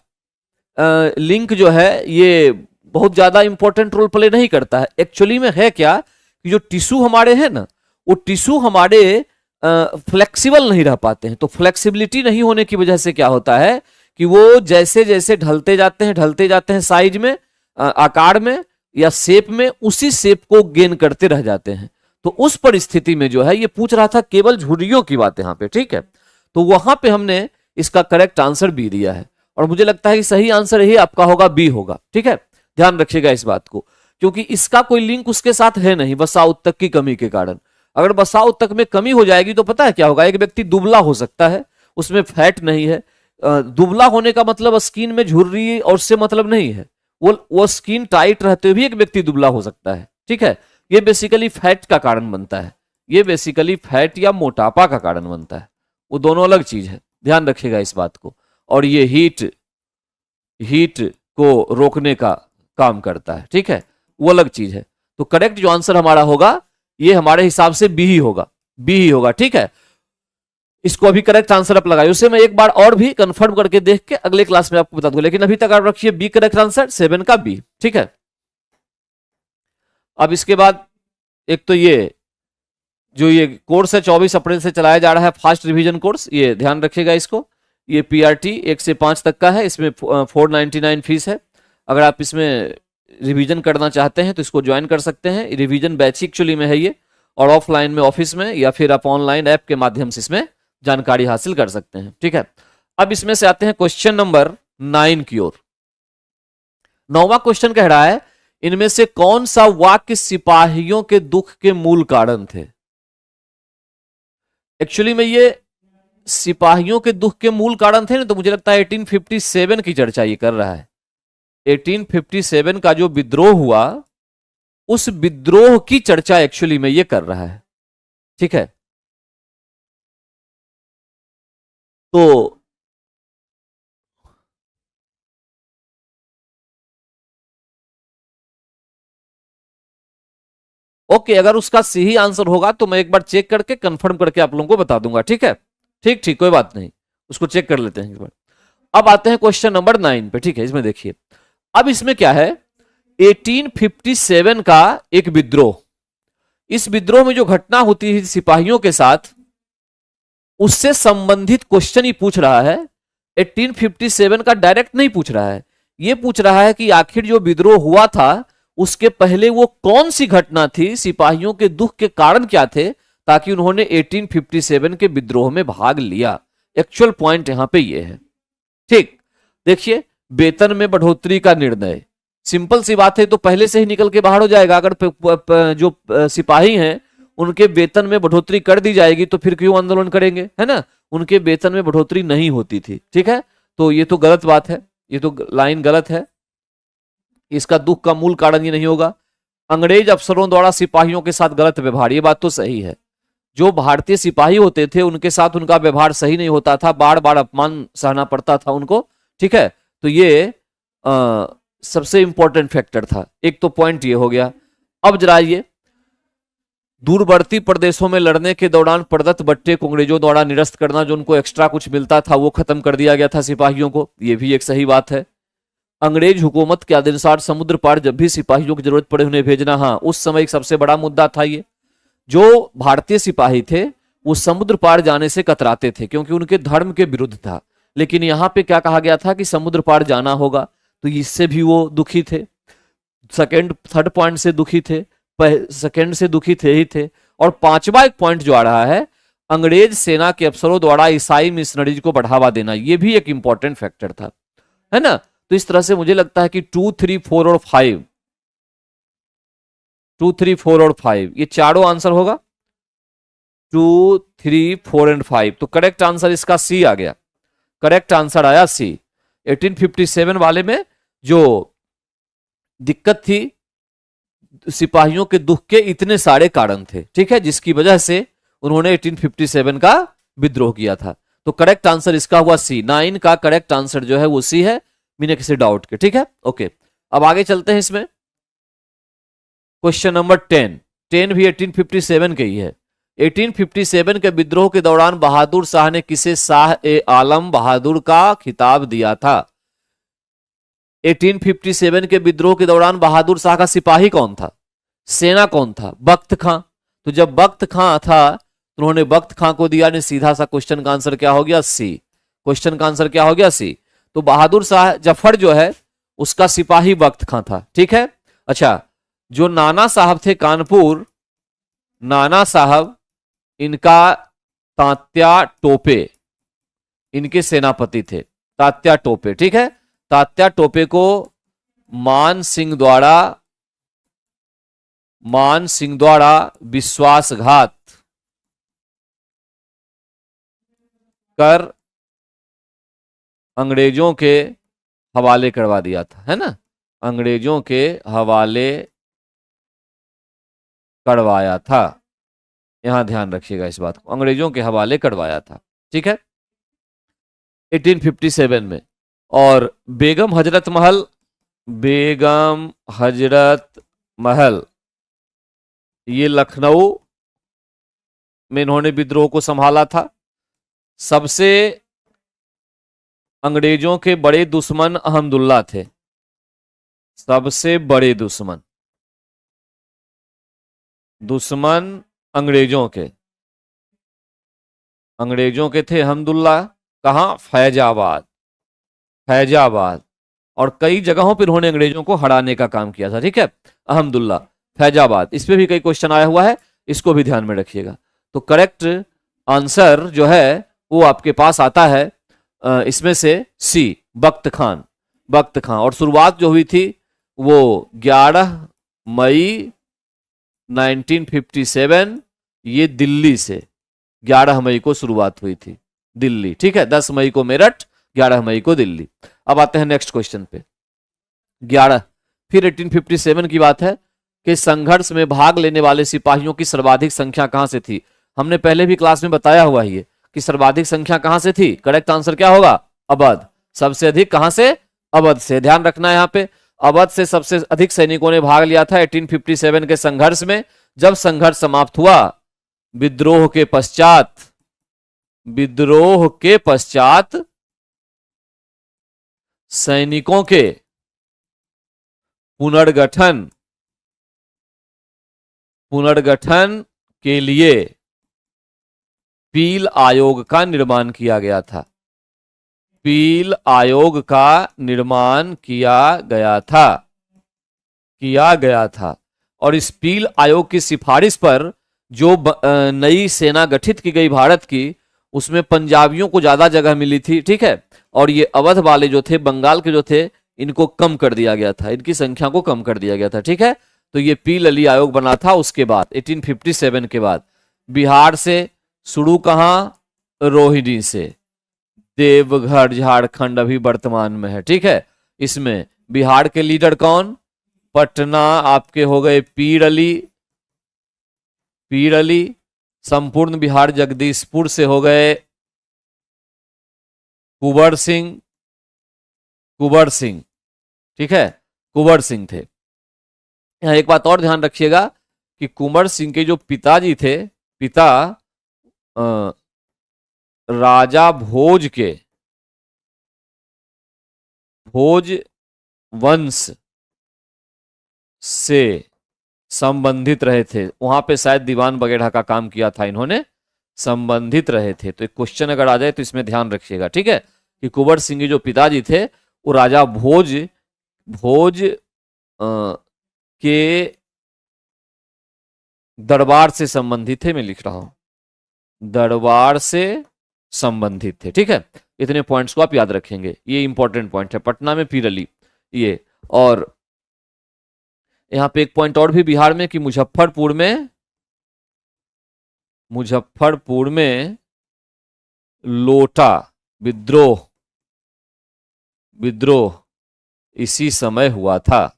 लिंक जो है ये बहुत ज्यादा इंपॉर्टेंट रोल प्ले नहीं करता है। एक्चुअली में है क्या कि जो टिश्यू हमारे हैं ना, वो टिश्यू हमारे फ्लेक्सिबल नहीं रह पाते हैं। तो फ्लेक्सिबिलिटी नहीं होने की वजह से क्या होता है कि वो जैसे जैसे ढलते जाते हैं साइज में, आकार में या शेप में, उसी शेप को गेन करते रह जाते हैं। तो उस परिस्थिति में जो है ये पूछ रहा था केवल झुर्रियों की बात यहाँ पे, ठीक है। तो वहां पे हमने इसका करेक्ट आंसर बी दिया है, और मुझे लगता है कि सही आंसर ही आपका होगा, बी होगा, ठीक है। ध्यान रखिएगा इस बात को, क्योंकि इसका कोई लिंक उसके साथ है नहीं वसा उत्तक की कमी के कारण। अगर वसा उत्तक में कमी हो जाएगी तो पता है क्या होगा, एक व्यक्ति दुबला हो सकता है, उसमें फैट नहीं है। दुबला होने का मतलब स्किन में झुर्री और से मतलब नहीं है, वो स्किन टाइट रहते हुए भी एक व्यक्ति दुबला हो सकता है, ठीक है। ये बेसिकली फैट का कारण बनता है, ये बेसिकली फैट या मोटापा का कारण बनता है, वो दोनों अलग चीज है, ध्यान रखिएगा इस बात को। और ये हीट को रोकने का काम करता है, ठीक है, वो अलग चीज है। तो करेक्ट जो आंसर हमारा होगा ये हमारे हिसाब से बी ही होगा, ठीक है। इसको अभी करेक्ट आंसर आप लगाइए, उसे मैं एक बार और भी कंफर्म करके देख के अगले क्लास में आपको बता दूंगा, लेकिन अभी तक आप रखिए बी करेक्ट आंसर, 7 का बी, ठीक है। अब इसके बाद एक तो ये जो ये कोर्स है 24 अप्रैल से चलाया जा रहा है, फास्ट रिवीजन कोर्स, ये ध्यान रखिएगा इसको। ये पीआरटी 1 से 5 तक का है, इसमें 499 फीस है। अगर आप इसमें रिवीजन करना चाहते हैं तो इसको ज्वाइन कर सकते हैं। रिवीजन बैच एक्चुअली में है ये, और ऑफलाइन में ऑफिस में, या फिर आप ऑनलाइन ऐप के माध्यम से इसमें जानकारी हासिल कर सकते हैं, ठीक है। अब इसमें से आते हैं क्वेश्चन नंबर 9 की ओर। 9वां क्वेश्चन कह रहा है, इनमें से कौन सा वाक्य सिपाहियों के दुख के मूल कारण थे। एक्चुअली में ये सिपाहियों के दुख के मूल कारण थे ना, तो मुझे लगता है 1857 की चर्चा ये कर रहा है। 1857 का जो विद्रोह हुआ, उस विद्रोह की चर्चा एक्चुअली में ये कर रहा है, ठीक है। तो ओके, अगर उसका सही आंसर होगा तो मैं एक बार चेक करके कंफर्म करके आप लोगों को बता दूंगा, ठीक है। ठीक, कोई बात नहीं, उसको चेक कर लेते हैं एक बार। अब आते हैं क्वेश्चन नंबर 9 पे, ठीक है। इसमें देखिए, अब इसमें क्या है, 1857 का एक विद्रोह, इस विद्रोह में जो घटना होती है सिपाहियों के साथ, उससे संबंधित क्वेश्चन ही पूछ रहा है। 1857 का डायरेक्ट नहीं पूछ रहा है, यह पूछ रहा है कि आखिर जो विद्रोह हुआ था उसके पहले वो कौन सी घटना थी, सिपाहियों के दुख के कारण क्या थे, ताकि उन्होंने 1857 के विद्रोह में भाग लिया। एक्चुअल पॉइंट यहां पे ये है, ठीक। देखिए, वेतन में बढ़ोतरी का निर्णय, सिंपल सी बात है, तो पहले से ही निकल के बाहर हो जाएगा। अगर जो सिपाही हैं उनके वेतन में बढ़ोतरी कर दी जाएगी तो फिर क्यों आंदोलन करेंगे, है ना। उनके वेतन में बढ़ोतरी नहीं होती थी, ठीक है। तो ये तो गलत बात है, ये तो लाइन गलत है, इसका दुख का मूल कारण ये नहीं होगा। अंग्रेज अफसरों द्वारा सिपाहियों के साथ गलत व्यवहार, ये बात तो सही है। जो भारतीय सिपाही होते थे उनके साथ उनका व्यवहार सही नहीं होता था, बार बार अपमान सहना पड़ता था उनको, ठीक है। तो ये सबसे इंपॉर्टेंट फैक्टर था। एक तो पॉइंट ये हो गया। अब जरा ये दूरवर्ती प्रदेशों में लड़ने के दौरान प्रदत्त भत्ते को अंग्रेजों द्वारा निरस्त करना, जो उनको एक्स्ट्रा कुछ मिलता था वो खत्म कर दिया गया था सिपाहियों को, ये भी एक सही बात है। अंग्रेज हुकूमत के आदेशानुसार समुद्र पार जब भी सिपाहियों की जरूरत पड़े उन्हें भेजना, हाँ उस समय एक सबसे बड़ा मुद्दा था ये। जो भारतीय सिपाही थे वो समुद्र पार जाने से कतराते थे क्योंकि उनके धर्म के विरुद्ध था, लेकिन यहां पे क्या कहा गया था कि समुद्र पार जाना होगा, तो इससे भी वो दुखी थे। सेकेंड थर्ड पॉइंट से दुखी थे, सेकेंड से दुखी थे ही थे। और पांचवा एक पॉइंट जो आ रहा है, अंग्रेज सेना के अफसरों द्वारा ईसाई मिशनरीज को बढ़ावा देना, ये भी एक इंपॉर्टेंट फैक्टर था, है ना। तो इस तरह से मुझे लगता है कि 2, 3, 4 और 5, 2, 3, 4 और 5 ये चारों आंसर होगा। 2, 3, 4 एंड 5, तो करेक्ट आंसर इसका सी आ गया। करेक्ट आंसर आया सी। 1857 वाले में जो दिक्कत थी, सिपाहियों के दुख के इतने सारे कारण थे, ठीक है, जिसकी वजह से उन्होंने 1857 का विद्रोह किया था। तो करेक्ट आंसर इसका हुआ सी। 9 का करेक्ट आंसर जो है वो सी है, बिना किसी डाउट के, ठीक है। ओके, अब आगे चलते हैं इसमें। क्वेश्चन नंबर 10 भी 1857 के ही है। 1857 के विद्रोह के दौरान बहादुर शाह ने किसे शाह ए आलम बहादुर का खिताब दिया था? 1857 के विद्रोह के दौरान बहादुर शाह का सिपाही कौन था, सेना कौन था? बख्त खां। तो जब बख्त खां था तो उन्होंने बख्त खां को दिया, ने सीधा सा क्वेश्चन का आंसर क्या हो गया? सी। क्वेश्चन का आंसर क्या हो गया? सी। तो बहादुर शाह जफर जो है उसका सिपाही बख्त खां था, ठीक है। अच्छा, जो नाना साहब थे कानपुर, नाना साहब, इनका तात्या टोपे इनके सेनापति थे, तात्या टोपे, ठीक है। तात्या टोपे को मान सिंह द्वारा विश्वासघात कर अंग्रेजों के हवाले करवा दिया था, है ना। अंग्रेजों के हवाले करवाया था, यहां ध्यान रखिएगा इस बात को, अंग्रेजों के हवाले करवाया था, ठीक है, 1857 में। और बेगम हजरत महल ये लखनऊ में इन्होंने विद्रोह को संभाला था। सबसे अंग्रेजों के बड़े दुश्मन अहमदुल्ला थे, सबसे बड़े दुश्मन अंग्रेजों के थे अहमदुल्ला। कहां? फैजाबाद और कई जगहों पर इन्होंने अंग्रेजों को हराने का काम किया था, ठीक है। अहमदुल्ला, फैजाबाद, इस पे भी कई क्वेश्चन आया हुआ है, इसको भी ध्यान में रखिएगा। तो करेक्ट आंसर जो है वो आपके पास आता है इसमें से सी, बख्त खान। और शुरुआत जो हुई थी वो 11 मई 1957 ये दिल्ली से, 11 मई को शुरुआत हुई थी दिल्ली, ठीक है। 10 मई को मेरठ, 11 मई को दिल्ली। अब आते हैं नेक्स्ट क्वेश्चन पे। 11 फिर 1857 की बात है कि संघर्ष में भाग लेने वाले सिपाहियों की सर्वाधिक संख्या कहां से थी? हमने पहले भी क्लास में बताया हुआ है कि सर्वाधिक संख्या कहां से थी। करेक्ट आंसर क्या होगा? अवध। सबसे अधिक कहां से? अवध से। ध्यान रखना है यहां पे, अवध से सबसे अधिक सैनिकों ने भाग लिया था 1857 के संघर्ष में। जब संघर्ष समाप्त हुआ, विद्रोह के पश्चात सैनिकों के पुनर्गठन के लिए पील आयोग का निर्माण किया गया था। और इस पील आयोग की सिफारिश पर जो नई सेना गठित की गई भारत की, उसमें पंजाबियों को ज्यादा जगह मिली थी, ठीक है। और ये अवध वाले जो थे, बंगाल के जो थे, इनको कम कर दिया गया था, इनकी संख्या को कम कर दिया गया था, ठीक है। तो ये पील अली आयोग बना था। उसके बाद 1857 के बाद बिहार से शुरू कहां? रोहिणी से, देवघर झारखंड अभी वर्तमान में है, ठीक है। इसमें बिहार के लीडर कौन? पटना आपके हो गए पीर अली। संपूर्ण बिहार जगदीशपुर से हो गए कुंवर सिंह। ठीक है, कुंवर सिंह थे। यहाँ एक बात और ध्यान रखिएगा कि कुंवर सिंह के जो पिताजी थे, पिता राजा भोज के, भोज वंश से संबंधित रहे थे। वहां पे शायद दीवान वगैरह का काम किया था इन्होंने, संबंधित रहे थे। तो एक क्वेश्चन अगर आ जाए तो इसमें ध्यान रखिएगा, ठीक है, कि कुंवर सिंह के जो पिताजी थे वो राजा भोज के दरबार से संबंधित थे। मैं लिख रहा हूं दरबार से संबंधित थे, ठीक है। इतने पॉइंट्स को आप याद रखेंगे, ये इंपॉर्टेंट पॉइंट है। पटना में पीर अली ये, और यहां पे एक पॉइंट और भी बिहार में कि मुजफ्फरपुर में लोटा विद्रोह इसी समय हुआ था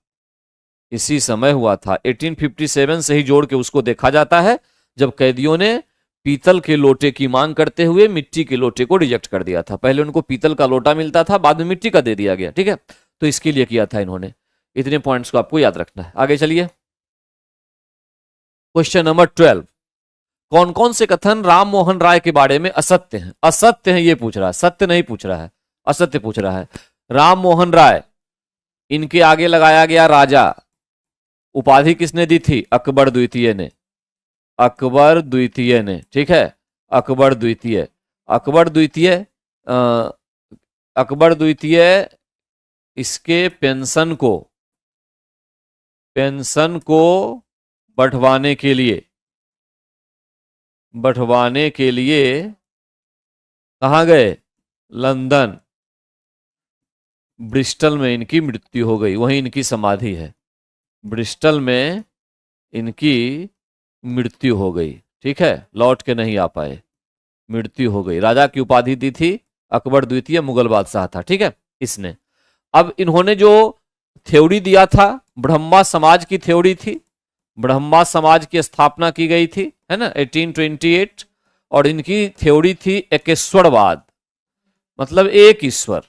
1857 से ही जोड़ के उसको देखा जाता है, जब कैदियों ने पीतल के लोटे की मांग करते हुए मिट्टी के लोटे को रिजेक्ट कर दिया था। पहले उनको पीतल का लोटा मिलता था, बाद में मिट्टी का दे दिया गया, ठीक है। तो इसके लिए किया था इन्होंने। इतने पॉइंट्स को आपको याद रखना है। आगे चलिए, क्वेश्चन नंबर 12। कौन कौन से कथन राम मोहन राय के बारे में असत्य हैं? असत्य है ये पूछ रहा है, सत्य नहीं पूछ रहा है, असत्य पूछ रहा है। राम मोहन राय, इनके आगे लगाया गया राजा, उपाधि किसने दी थी? अकबर द्वितीय ने, ठीक है, अकबर द्वितीय इसके पेंशन को बढ़वाने के लिए कहां गए? लंदन, ब्रिस्टल में इनकी मृत्यु हो गई, वहीं इनकी समाधि है। ब्रिस्टल में इनकी मृत्यु हो गई, ठीक है, लौट के नहीं आ पाए, मृत्यु हो गई। राजा की उपाधि दी थी अकबर द्वितीय, मुगल बादशाह था, ठीक है, इसने। अब इन्होंने जो थ्योरी दिया था, ब्रह्मा समाज की थ्योरी थी, ब्रह्मा समाज की स्थापना की गई थी, है ना, 1828। और इनकी थ्योरी थी एकेश्वरवाद, मतलब एक ईश्वर।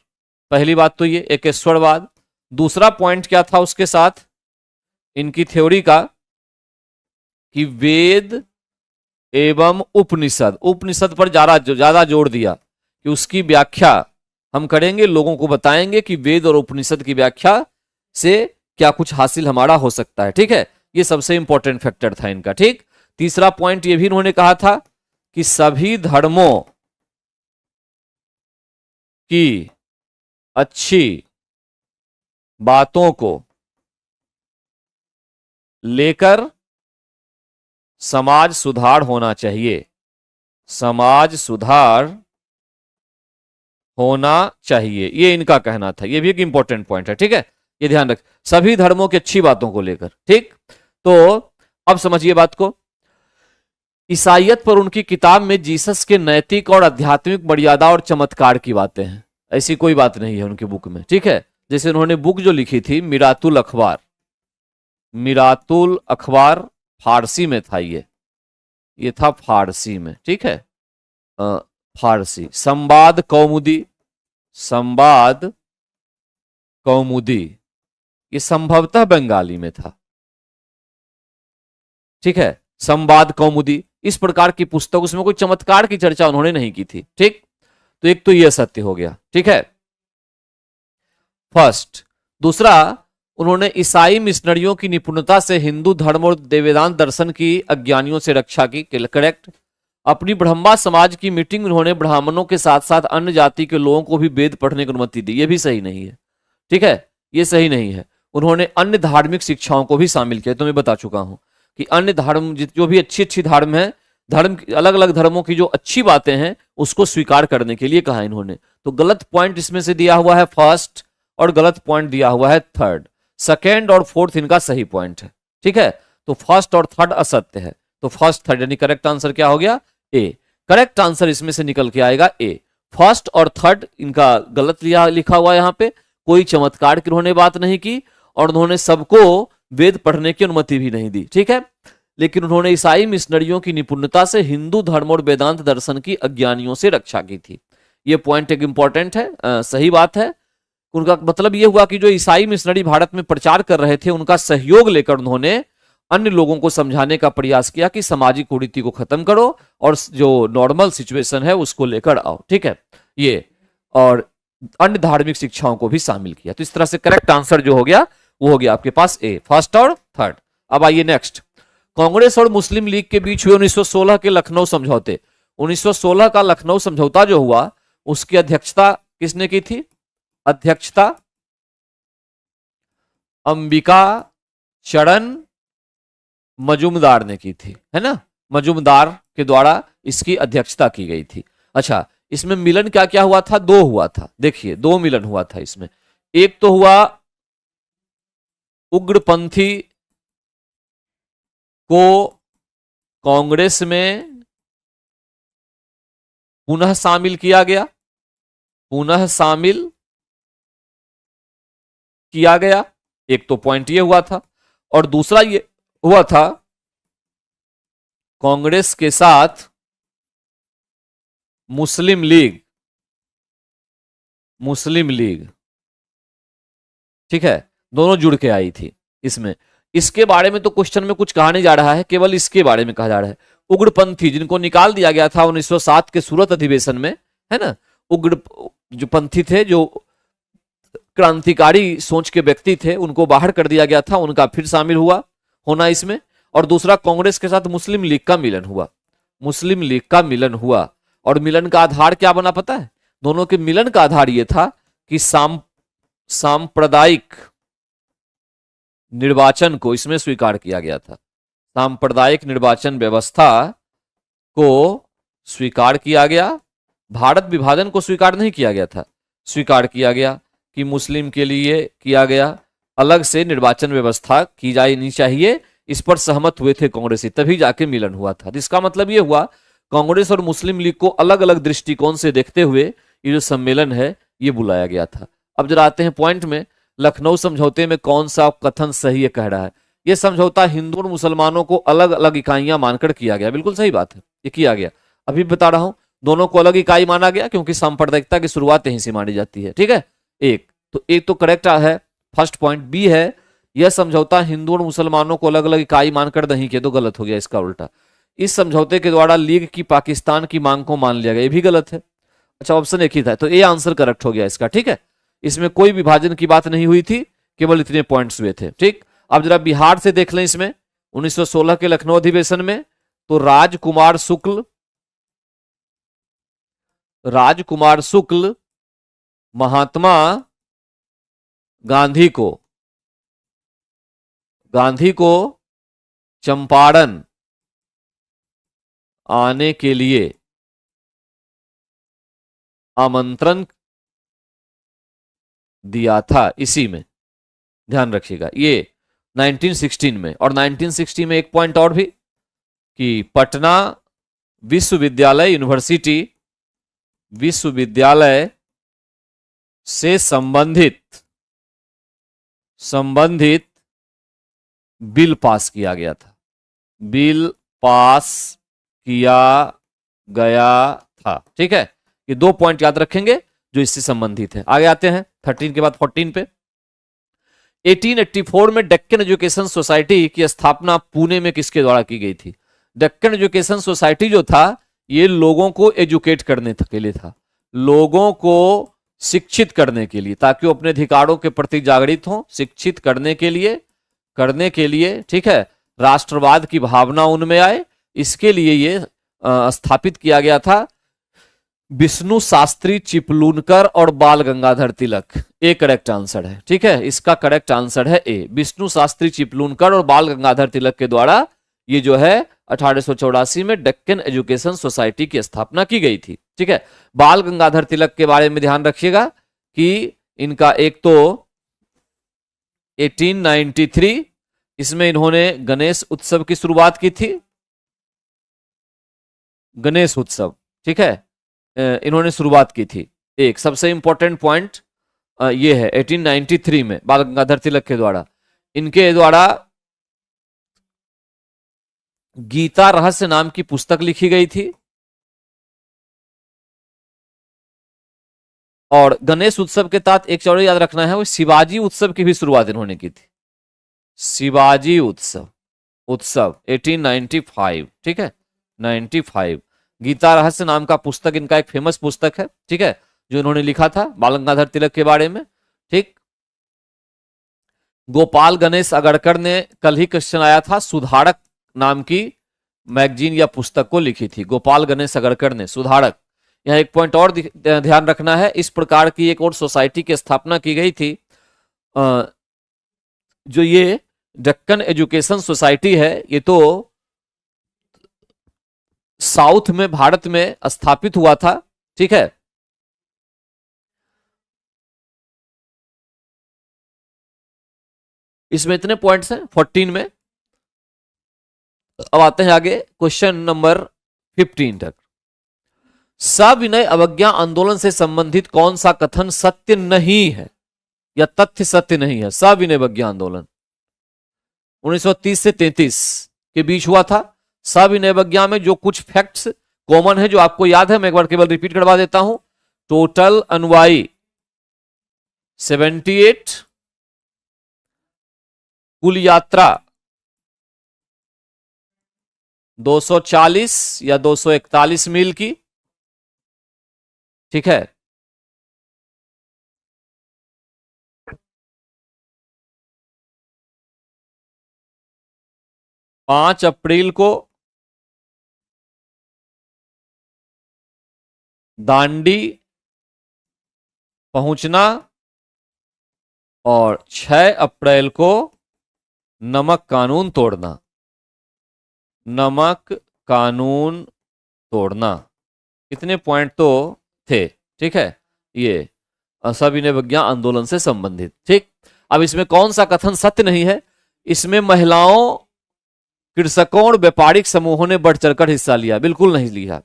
पहली बात तो ये एकेश्वरवाद। दूसरा पॉइंट क्या था उसके साथ इनकी थ्योरी का, कि वेद एवं उपनिषद पर ज्यादा जोर दिया, कि उसकी व्याख्या हम करेंगे, लोगों को बताएंगे कि वेद और उपनिषद की व्याख्या से क्या कुछ हासिल हमारा हो सकता है, ठीक है। ये सबसे इंपॉर्टेंट फैक्टर था इनका, ठीक। तीसरा पॉइंट ये भी इन्होंने कहा था कि सभी धर्मों की अच्छी बातों को लेकर समाज सुधार होना चाहिए, ये इनका कहना था। ये भी एक इंपॉर्टेंट पॉइंट है, ठीक है, ये ध्यान रख, सभी धर्मों की अच्छी बातों को लेकर, ठीक। तो अब समझिए बात को। ईसाइयत पर उनकी किताब में जीसस के नैतिक और आध्यात्मिक मर्यादा और चमत्कार की बातें हैं। ऐसी कोई बात नहीं है उनकी बुक में, ठीक है। जैसे उन्होंने बुक जो लिखी थी मिरातुल अखबार, फारसी में था, ये था फारसी में, ठीक है, फारसी। संवाद कौमुदी, ये संभवतः बंगाली में था, ठीक है, संवाद कौमुदी, इस प्रकार की पुस्तक, उसमें कोई चमत्कार की चर्चा उन्होंने नहीं की थी, ठीक। तो एक तो यह सत्य हो गया, ठीक है, फर्स्ट। दूसरा, उन्होंने ईसाई मिशनरियों की निपुणता से हिंदू धर्म और वेदांत दर्शन की अज्ञानियों से रक्षा की, करेक्ट। अपनी ब्रह्मा समाज की मीटिंग में उन्होंने ब्राह्मणों के साथ साथ अन्य जाति के लोगों को भी वेद पढ़ने की अनुमति दी, यह भी सही नहीं है, ठीक है, यह सही नहीं है। उन्होंने अन्य धार्मिक शिक्षाओं को भी शामिल किया, तो मैं बता चुका हूं कि अन्य धर्म जो भी अच्छी धर्म है, अलग अलग धर्मों की जो अच्छी बातें हैं उसको स्वीकार करने के लिए कहा इन्होंने। तो गलत पॉइंट इसमें से दिया हुआ है फर्स्ट, और गलत पॉइंट दिया हुआ है थर्ड। सेकेंड और फोर्थ इनका सही पॉइंट है, ठीक है। तो फर्स्ट और थर्ड असत्य है, तो फर्स्ट थर्ड यानी करेक्ट आंसर क्या हो गया? ए। करेक्ट आंसर इसमें से निकल के आएगा ए। फर्स्ट और थर्ड इनका गलत लिखा हुआ है, यहां पे कोई चमत्कार की उन्होंने बात नहीं की, और उन्होंने सबको वेद पढ़ने की अनुमति भी नहीं दी, ठीक है। लेकिन उन्होंने ईसाई मिशनरियों की निपुणता से हिंदू धर्म और वेदांत दर्शन की अज्ञानियों से रक्षा की थी। यह पॉइंट एक इंपॉर्टेंट है, सही बात है। उनका मतलब यह हुआ कि जो ईसाई मिशनरी भारत में प्रचार कर रहे थे उनका सहयोग लेकर उन्होंने अन्य लोगों को समझाने का प्रयास किया कि सामाजिक कुरीति को खत्म करो और जो नॉर्मल सिचुएशन है उसको लेकर आओ, ठीक है ये, और अन्य धार्मिक शिक्षाओं को भी शामिल किया। तो इस तरह से करेक्ट आंसर जो हो गया वो हो गया आपके पास ए, फर्स्ट और थर्ड। अब आइए नेक्स्ट, कांग्रेस और मुस्लिम लीग के बीच हुए 1916 के लखनऊ समझौते। 1916 का लखनऊ समझौता जो हुआ उसकी अध्यक्षता किसने की थी? अध्यक्षता अंबिका चरण मजूमदार ने की थी, है ना, मजूमदार के द्वारा इसकी अध्यक्षता की गई थी। अच्छा, इसमें मिलन क्या क्या हुआ था? दो हुआ था, देखिए दो मिलन हुआ था इसमें। एक तो हुआ उग्रपंथी को कांग्रेस में पुनः शामिल किया गया, पुनः शामिल किया गया, एक तो पॉइंट ये हुआ था। और दूसरा ये हुआ था कांग्रेस के साथ मुस्लिम लीग, मुस्लिम लीग, ठीक है, दोनों जुड़ के आई थी इसमें। इसके बारे में तो क्वेश्चन में कुछ कहा नहीं जा रहा है, केवल इसके बारे में कहा जा रहा है। उग्रपंथी जिनको निकाल दिया गया था 1907 के सूरत अधिवेशन में, है ना, उग्र जो पंथी थे, जो क्रांतिकारी सोच के व्यक्ति थे, उनको बाहर कर दिया गया था, उनका फिर शामिल होना इसमें। और दूसरा कांग्रेस के साथ मुस्लिम लीग का मिलन हुआ, मुस्लिम लीग का मिलन हुआ। और मिलन का आधार क्या बना पता है? दोनों के मिलन का आधार यह था कि सांप्रदायिक निर्वाचन को इसमें स्वीकार किया गया था। सांप्रदायिक निर्वाचन व्यवस्था को स्वीकार किया गया, भारत विभाजन को स्वीकार नहीं किया गया था, स्वीकार किया गया कि मुस्लिम के लिए किया गया अलग से निर्वाचन व्यवस्था की जानी चाहिए। इस पर सहमत हुए थे कांग्रेसी, तभी जाके मिलन हुआ था। इसका मतलब यह हुआ कांग्रेस और मुस्लिम लीग को अलग अलग दृष्टिकोण से देखते हुए ये जो सम्मेलन है ये बुलाया गया था। अब जरा आते हैं पॉइंट में, लखनऊ समझौते में कौन सा कथन सही है कह रहा है? यह समझौता हिंदू और मुसलमानों को अलग अलग इकाइयां मानकर किया गया, बिल्कुल सही बात है, ये किया गया। अभी बता रहा हूं, दोनों को अलग इकाई माना गया क्योंकि सांप्रदायिकता की शुरुआत यहीं से मानी जाती है, ठीक है। एक तो करेक्ट है फर्स्ट पॉइंट। बी है, यह समझौता हिंदू और मुसलमानों को अलग अलग इकाई मानकर नहीं किया, तो गलत हो गया इसका उल्टा। इस समझौते के द्वारा लीग की पाकिस्तान की मांग को मान लिया गया, ये भी गलत है। अच्छा, ऑप्शन एक ही था, तो ये आंसर करेक्ट हो गया इसका, ठीक है। इसमें कोई विभाजन की बात नहीं हुई थी, केवल इतने पॉइंट्स हुए थे, ठीक। अब जरा बिहार से देख लें इसमें 1916 के लखनऊ अधिवेशन में, तो राजकुमार शुक्ल महात्मा गांधी को चंपारण आने के लिए आमंत्रण दिया था। इसी में ध्यान रखिएगा, ये 1916 में। और 1960 में एक पॉइंट और भी कि पटना विश्वविद्यालय से संबंधित बिल पास किया गया था, बिल पास किया गया था, ठीक है। ये दो पॉइंट याद रखेंगे जो इससे संबंधित है। आगे आते हैं 13 के बाद 14 पे। 1884 में डेक्कन एजुकेशन सोसाइटी की स्थापना पुणे में किसके द्वारा की गई थी? डेक्कन एजुकेशन सोसाइटी जो था ये लोगों को एजुकेट करने के लिए था, लोगों को शिक्षित करने के लिए, ताकि वो अपने अधिकारों के प्रति जागृत हों, शिक्षित करने के लिए, ठीक है, राष्ट्रवाद की भावना उनमें आए, इसके लिए ये स्थापित किया गया था। विष्णु शास्त्री चिपलूनकर और बाल Gangadhar Tilak, A correct answer है, ठीक है, इसका करेक्ट आंसर है ए। विष्णु शास्त्री चिपलूनकर और बाल गंगाधर तिलक के द्वारा ये जो है 1884 में डेक्कन एजुकेशन सोसाइटी की स्थापना की गई थी, ठीक है। बाल गंगाधर तिलक के बारे में ध्यान रखिएगा कि इनका एक तो 1893 इसमें इन्होंने गणेश उत्सव की शुरुआत की थी, गणेश उत्सव, ठीक है, इन्होंने शुरुआत की थी। एक सबसे इंपॉर्टेंट पॉइंट ये है 1893 में बाल गंगाधर तिलक के द्वारा, इनके द्वारा गीता रहस्य नाम की पुस्तक लिखी गई थी। और गणेश उत्सव के तहत एक चौड़े याद रखना है, वो शिवाजी उत्सव की भी शुरुआत इन्होंने की थी। शिवाजी उत्सव 1895, ठीक है, 95। गीता रहस्य नाम का पुस्तक इनका एक फेमस पुस्तक है, ठीक है, जो इन्होंने लिखा था बाल गंगाधर तिलक के बारे में, ठीक। गोपाल गणेश अगरकर ने, कल ही क्वेश्चन आया था, सुधारक नाम की मैगजीन या पुस्तक को लिखी थी, गोपाल गणेश अगरकर ने, सुधारक। यह एक पॉइंट और ध्यान रखना है, इस प्रकार की एक और सोसाइटी की स्थापना की गई थी, जो ये डेक्कन एजुकेशन सोसाइटी है, ये तो साउथ में भारत में स्थापित हुआ था, ठीक है। इसमें इतने पॉइंट्स हैं 14 में। अब आते हैं आगे क्वेश्चन नंबर 15 तक। सविनय अवज्ञा आंदोलन से संबंधित कौन सा कथन सत्य नहीं है या तथ्य सत्य नहीं है? सविनय अवज्ञा आंदोलन 1930 से 33 के बीच हुआ था। सविनय अवज्ञा में जो कुछ फैक्ट्स कॉमन है, जो आपको याद है, मैं एक बार केवल रिपीट करवा देता हूं। टोटल अनुयायी 78, कुल यात्रा 240 या 241 मील की, ठीक है। पांच अप्रैल को दांडी पहुंचना और 6 अप्रैल को नमक कानून तोड़ना। नमक कानून तोड़ना, इतने पॉइंट तो थे, ठीक है, ये सविनय अवज्ञा आंदोलन से संबंधित, ठीक। अब इसमें कौन सा कथन सत्य नहीं है? इसमें महिलाओं, कृषकों और व्यापारिक समूहों ने बढ़ चढ़कर हिस्सा लिया, बिल्कुल नहीं लिया,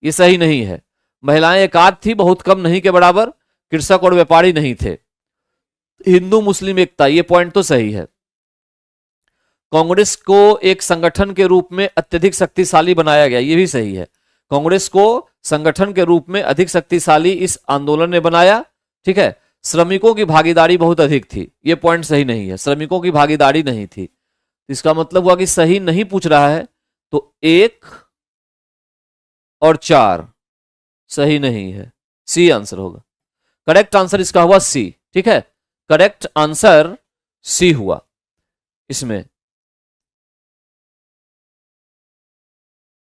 ये सही नहीं है। महिलाएं एक आध थी, बहुत कम, नहीं के बराबर। कृषक और व्यापारी नहीं थे। हिंदू मुस्लिम एकता, ये पॉइंट तो सही है। कांग्रेस को एक संगठन के रूप में अत्यधिक शक्तिशाली बनाया गया, ये भी सही है। कांग्रेस को संगठन के रूप में अधिक शक्तिशाली इस आंदोलन ने बनाया, ठीक है। श्रमिकों की भागीदारी बहुत अधिक थी, ये पॉइंट सही नहीं है। श्रमिकों की भागीदारी नहीं थी, इसका मतलब हुआ कि सही नहीं पूछ रहा है, तो 1 और 4 सही नहीं है, सी आंसर होगा। करेक्ट आंसर इसका हुआ सी, ठीक है, करेक्ट आंसर सी हुआ। इसमें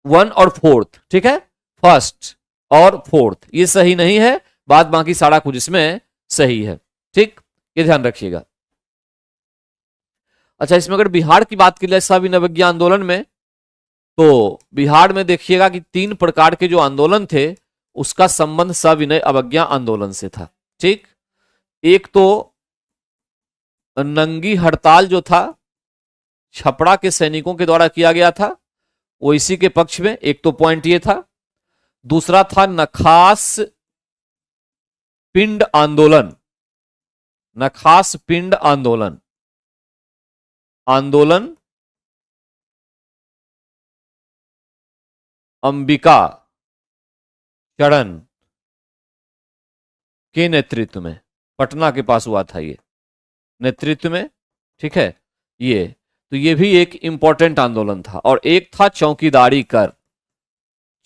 1 और 4th, ठीक है, फर्स्ट और 4th ये सही नहीं है, बाद बाकी सारा कुछ इसमें सही है, ठीक, ये ध्यान रखिएगा। अच्छा, इसमें अगर बिहार की बात की जाए सविनय अवज्ञा आंदोलन में, तो बिहार में देखिएगा कि 3 प्रकार के जो आंदोलन थे, उसका संबंध सविनय अवज्ञा आंदोलन से था, ठीक। एक तो नंगी हड़ताल जो था, छपरा के सैनिकों के द्वारा किया गया था, वो इसी के पक्ष में, एक तो पॉइंट ये था। दूसरा था नखास पिंड आंदोलन। नखास पिंड आंदोलन, आंदोलन अंबिका चरण के नेतृत्व में, पटना के पास हुआ था ये, नेतृत्व में, ठीक है। ये तो ये भी एक इंपॉर्टेंट आंदोलन था। और एक था चौकीदारी कर।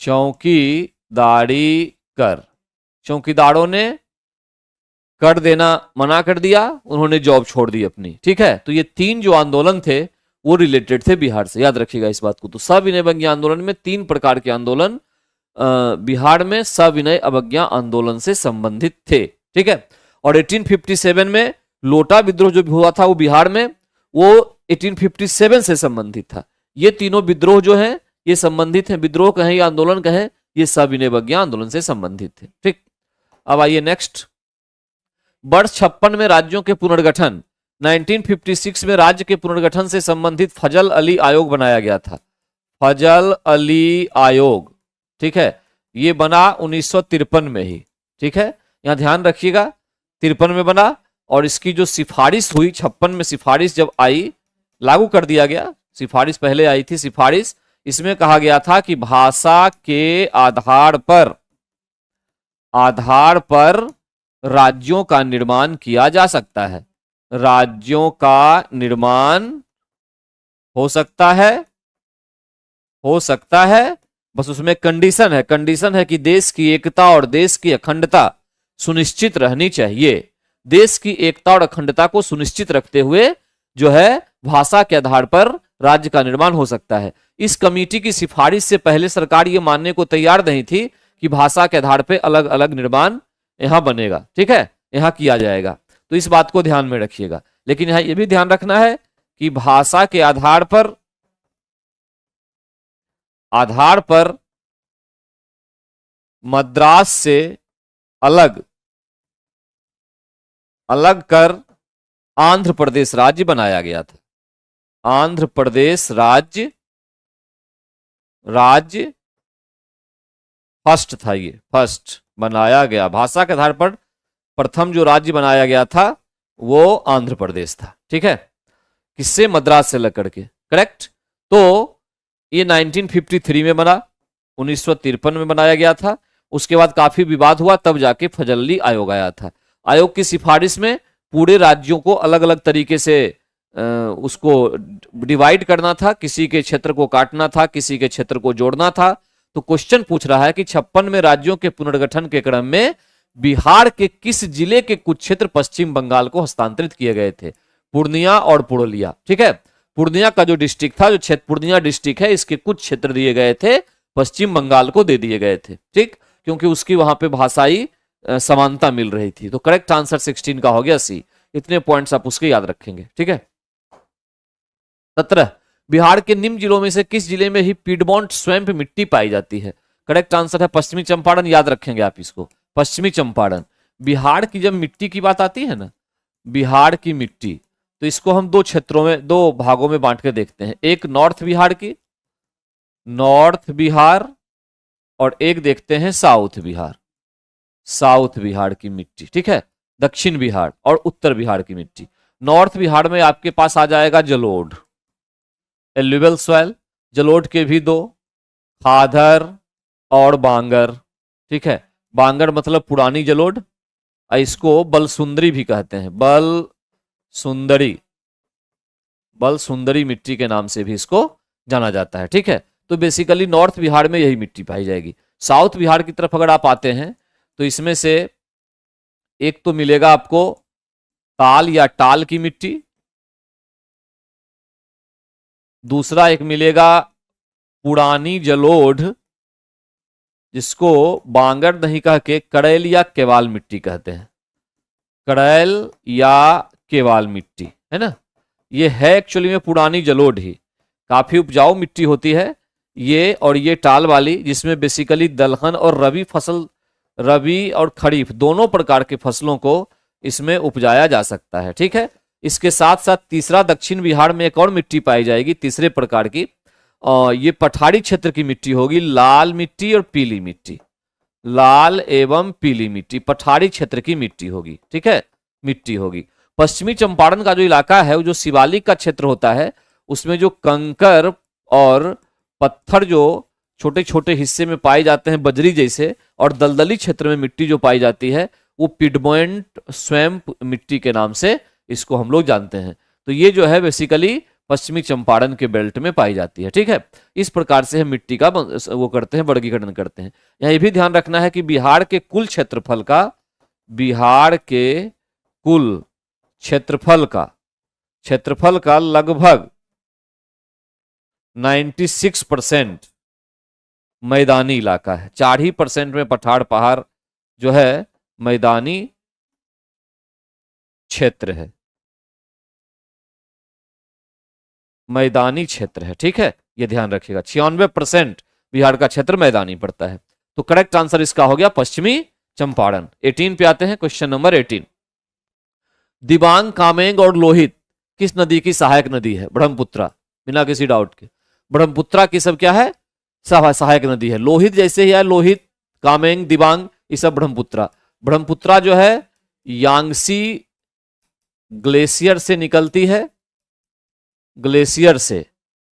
चौकीदारी कर, चौकीदारों ने कर देना मना कर दिया, उन्होंने जॉब छोड़ दी अपनी, ठीक है। तो ये 3 जो आंदोलन थे वो रिलेटेड थे बिहार से, याद रखिएगा इस बात को। तो सविनय अवज्ञा आंदोलन में 3 प्रकार के आंदोलन बिहार में सविनय अवज्ञा आंदोलन से संबंधित थे, ठीक है। और 1857 में लोटा विद्रोह जो हुआ था वो बिहार में, वो 1857 से संबंधित था। ये तीनों विद्रोह जो हैं ये संबंधित हैं, विद्रोह कहें या आंदोलन कहें, ये सविनय अवज्ञा आंदोलन से संबंधित थे, ठीक। अब आइए नेक्स्ट। वर्ष 56 में राज्यों के पुनर्गठन, 1956 में राज्य के पुनर्गठन से संबंधित फजल अली आयोग बनाया गया था। फजल अली आयोग, ठीक है, ये बना 1953 में ही, ठीक है, यहां ध्यान रखिएगा 53 में बना। और इसकी जो सिफारिश हुई 56 में, सिफारिश जब आई, लागू कर दिया गया, सिफारिश पहले आई थी सिफारिश, इसमें कहा गया था कि भाषा के आधार पर राज्यों का निर्माण किया जा सकता है। राज्यों का निर्माण हो सकता है, हो सकता है, बस उसमें कंडीशन है कि देश की एकता और देश की अखंडता सुनिश्चित रहनी चाहिए। देश की एकता और अखंडता को सुनिश्चित रखते हुए जो है भाषा के आधार पर राज्य का निर्माण हो सकता है। इस कमेटी की सिफारिश से पहले सरकार ये मानने को तैयार नहीं थी कि भाषा के आधार पर अलग अलग निर्माण यहां बनेगा, ठीक है, यहां किया जाएगा। तो इस बात को ध्यान में रखिएगा। लेकिन यहां यह भी ध्यान रखना है कि भाषा के आधार पर मद्रास से अलग अलग कर आंध्र प्रदेश राज्य बनाया गया था। आंध्र प्रदेश राज्य फर्स्ट था, ये फर्स्ट बनाया गया। भाषा के आधार पर प्रथम जो राज्य बनाया गया था वो आंध्र प्रदेश था, ठीक है, किससे? मद्रास से लग करके, करेक्ट। तो ये 1953 में बना, 1953 में बनाया गया था। उसके बाद काफी विवाद हुआ, तब जाके फजली आयोग आया था। आयोग की सिफारिश में पूरे राज्यों को अलग अलग तरीके से उसको डिवाइड करना था, किसी के क्षेत्र को काटना था, किसी के क्षेत्र को जोड़ना था। तो क्वेश्चन पूछ रहा है कि 56 में राज्यों के पुनर्गठन के क्रम में बिहार के किस जिले के कुछ क्षेत्र पश्चिम बंगाल को हस्तांतरित किए गए थे? पूर्णिया और पुरुलिया, ठीक है। पूर्णिया का जो डिस्ट्रिक्ट था, जो क्षेत्र पूर्णिया डिस्ट्रिक्ट है, इसके कुछ क्षेत्र दिए गए थे, पश्चिम बंगाल को दे दिए गए थे, ठीक, क्योंकि उसकी वहां पे भाषाई समानता मिल रही थी। तो करेक्ट आंसर 16 का हो गया सी। इतने पॉइंट्स आप उसके याद रखेंगे, ठीक है। 17, बिहार के निम्न जिलों में से किस जिले में ही पीडमोंट स्वैम्प मिट्टी पाई जाती है? करेक्ट आंसर है पश्चिमी चंपारण। याद रखेंगे आप इसको, पश्चिमी चंपारण। बिहार की जब मिट्टी की बात आती है ना, बिहार की मिट्टी, तो इसको हम दो क्षेत्रों में, दो भागों में बांट के देखते हैं। एक नॉर्थ बिहार की, नॉर्थ बिहार, और एक देखते हैं साउथ बिहार, साउथ बिहार की मिट्टी, ठीक है, दक्षिण बिहार और उत्तर बिहार की मिट्टी। नॉर्थ बिहार में आपके पास आ जाएगा जलोढ़, एल्यूवियल सॉइल। जलोढ़ के भी दो, खादर और बांगर, ठीक है। बांगर मतलब पुरानी जलोढ़, इसको बलसुंदरी भी कहते हैं, बलसुंदरी मिट्टी के नाम से भी इसको जाना जाता है, ठीक है। तो बेसिकली नॉर्थ बिहार में यही मिट्टी पाई जाएगी। साउथ बिहार की तरफ अगर आप आते हैं तो इसमें से एक तो मिलेगा आपको ताल या टाल की मिट्टी, दूसरा एक मिलेगा पुरानी जलोढ़, जिसको बांगर नहीं कह के कड़ैल या केवाल मिट्टी कहते हैं, कड़ैल या केवाल मिट्टी, है ना। ये है एक्चुअली में पुरानी जलोढ़ ही, काफी उपजाऊ मिट्टी होती है ये। और ये टाल वाली, जिसमें बेसिकली दलहन और रबी और खरीफ दोनों प्रकार के फसलों को इसमें उपजाया जा सकता है, ठीक है। इसके साथ साथ तीसरा, दक्षिण बिहार में एक और मिट्टी पाई जाएगी तीसरे प्रकार की, ये पठारी क्षेत्र की मिट्टी होगी, लाल मिट्टी और पीली मिट्टी, लाल एवं पीली मिट्टी पठारी क्षेत्र की मिट्टी होगी, ठीक है, मिट्टी होगी। पश्चिमी चंपारण का जो इलाका है, वो जो शिवालिक का क्षेत्र होता है, उसमें जो कंकर और पत्थर जो छोटे छोटे हिस्से में पाए जाते हैं बजरी जैसे, और दलदली क्षेत्र में मिट्टी जो पाई जाती है, वो पिडमोंट स्वैम्प मिट्टी के नाम से इसको हम लोग जानते हैं। तो ये जो है बेसिकली पश्चिमी चंपारण के बेल्ट में पाई जाती है, ठीक है। इस प्रकार से हम मिट्टी का वो करते हैं, वर्गीकरण करते हैं। यहाँ ये भी ध्यान रखना है कि बिहार के कुल क्षेत्रफल का लगभग 96% मैदानी इलाका है। 4% में पठार पहाड़ जो है मैदानी क्षेत्र है, मैदानी क्षेत्र है, ठीक है, ये ध्यान रखिएगा। 96% बिहार का क्षेत्र मैदानी पड़ता है। तो करेक्ट आंसर इसका हो गया पश्चिमी चंपारण। 18 पे आते हैं, क्वेश्चन नंबर 18। दिबांग, कामेंग और लोहित किस नदी की सहायक नदी है? ब्रह्मपुत्रा, बिना किसी डाउट के ब्रह्मपुत्रा की सब क्या है? सहायक नदी है। लोहित जैसे ही है, लोहित, कामेंग, दिबांग, ये सब ब्रह्मपुत्रा। ब्रह्मपुत्रा जो है यांगसी ग्लेशियर से निकलती है, ग्लेशियर से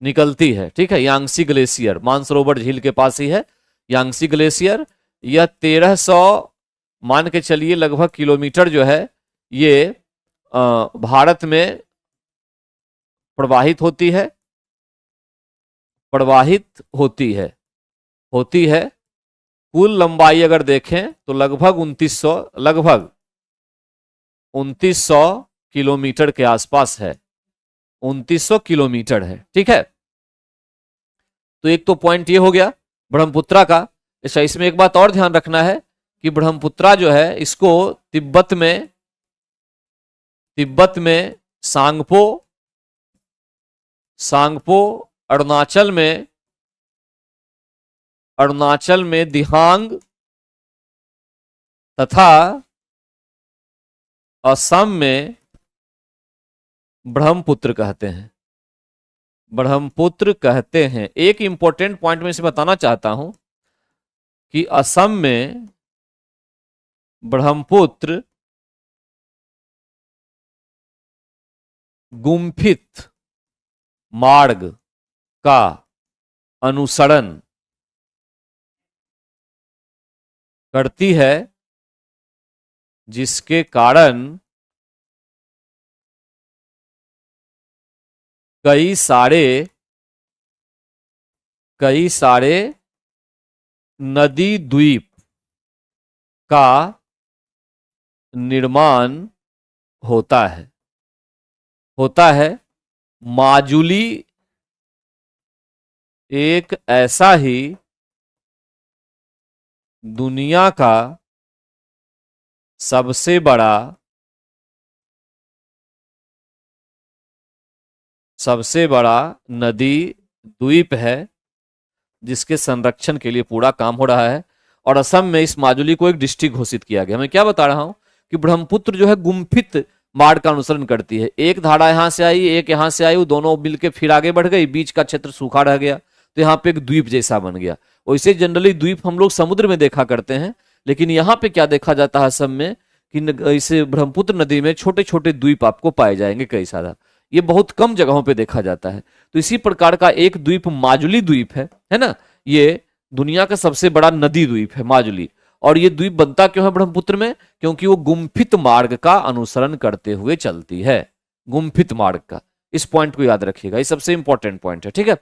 निकलती है, ठीक है। यांगसी ग्लेशियर मानसरोवर झील के पास ही है यांगसी ग्लेशियर। यह 1300 मान के चलिए लगभग किलोमीटर जो है ये भारत में प्रवाहित होती है, होती है। कुल लंबाई अगर देखें तो लगभग 2900 किलोमीटर के आसपास है, 2900 किलोमीटर है। ठीक है, तो एक तो पॉइंट ये हो गया ब्रह्मपुत्रा का। अच्छा, इसमें एक बात और ध्यान रखना है कि ब्रह्मपुत्रा जो है इसको तिब्बत में सांगपो, अरुणाचल में दिहांग तथा असम में ब्रह्मपुत्र कहते हैं। एक इंपॉर्टेंट पॉइंट में इसे बताना चाहता हूं कि असम में ब्रह्मपुत्र गुम्फित मार्ग का अनुसरण करती है, जिसके कारण कई सारे नदी द्वीप का निर्माण होता है। माजुली एक ऐसा ही दुनिया का सबसे बड़ा नदी द्वीप है, जिसके संरक्षण के लिए पूरा काम हो रहा है। और असम में इस माजुली को एक डिस्ट्रिक्ट घोषित किया गया। मैं क्या बता रहा हूं कि ब्रह्मपुत्र जो है गुम्फित मार्ग का अनुसरण करती है। एक धारा यहां से आई, एक यहां से आई, वो दोनों मिलकर फिर आगे बढ़ गई, बीच का क्षेत्र सूखा रह गया, तो यहाँ पे एक द्वीप जैसा बन गया। वैसे जनरली द्वीप हम लोग समुद्र में देखा करते हैं, लेकिन यहाँ पे क्या देखा जाता है असम में कि इस ब्रह्मपुत्र नदी में छोटे छोटे द्वीप आपको पाए जाएंगे कई सारा। ये बहुत कम जगहों पे देखा जाता है। तो इसी प्रकार का एक द्वीप माजुली द्वीप है ना। ये दुनिया का सबसे बड़ा नदी द्वीप है माजुली। और ये द्वीप बनता क्यों है ब्रह्मपुत्र में? क्योंकि वो गुम्फित मार्ग का अनुसरण करते हुए चलती है, गुम्फित मार्ग का। इस पॉइंट को याद रखिएगा, ये सबसे इंपॉर्टेंट पॉइंट है। ठीक है,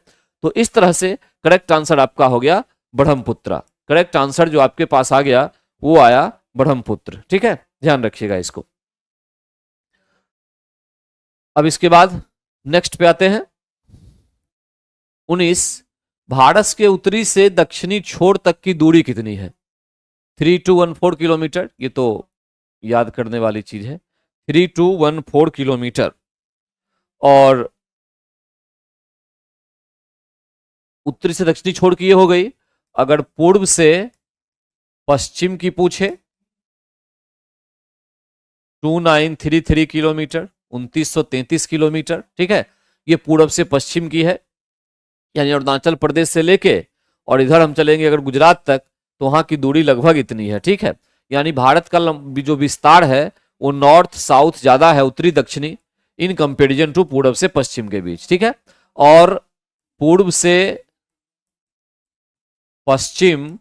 तो इस तरह से करेक्ट आंसर आपका हो गया ब्रह्मपुत्रा। करेक्ट आंसर जो आपके पास आ गया वो आया ब्रह्मपुत्र। ठीक है, ध्यान रखिएगा इसको। अब इसके बाद नेक्स्ट पे आते हैं। 19, भारत के उत्तरी से दक्षिणी छोर तक की दूरी कितनी है? 3214 किलोमीटर। ये तो याद करने वाली चीज है, 3214 किलोमीटर। और उत्तरी से दक्षिणी छोर की ये हो गई। अगर पूर्व से पश्चिम की पूछे 2933 किलोमीटर, 2933 किलोमीटर। ठीक है, ये पूर्व से पश्चिम की है, यानी अरुणाचल प्रदेश से लेके और इधर हम चलेंगे अगर गुजरात तक, तो वहां की दूरी लगभग इतनी है। ठीक है, यानी भारत का जो विस्तार है वो नॉर्थ साउथ ज्यादा है, उत्तरी दक्षिणी, इन कंपेरिजन टू पूर्व से पश्चिम के बीच। ठीक है, और पूर्व से पश्चिम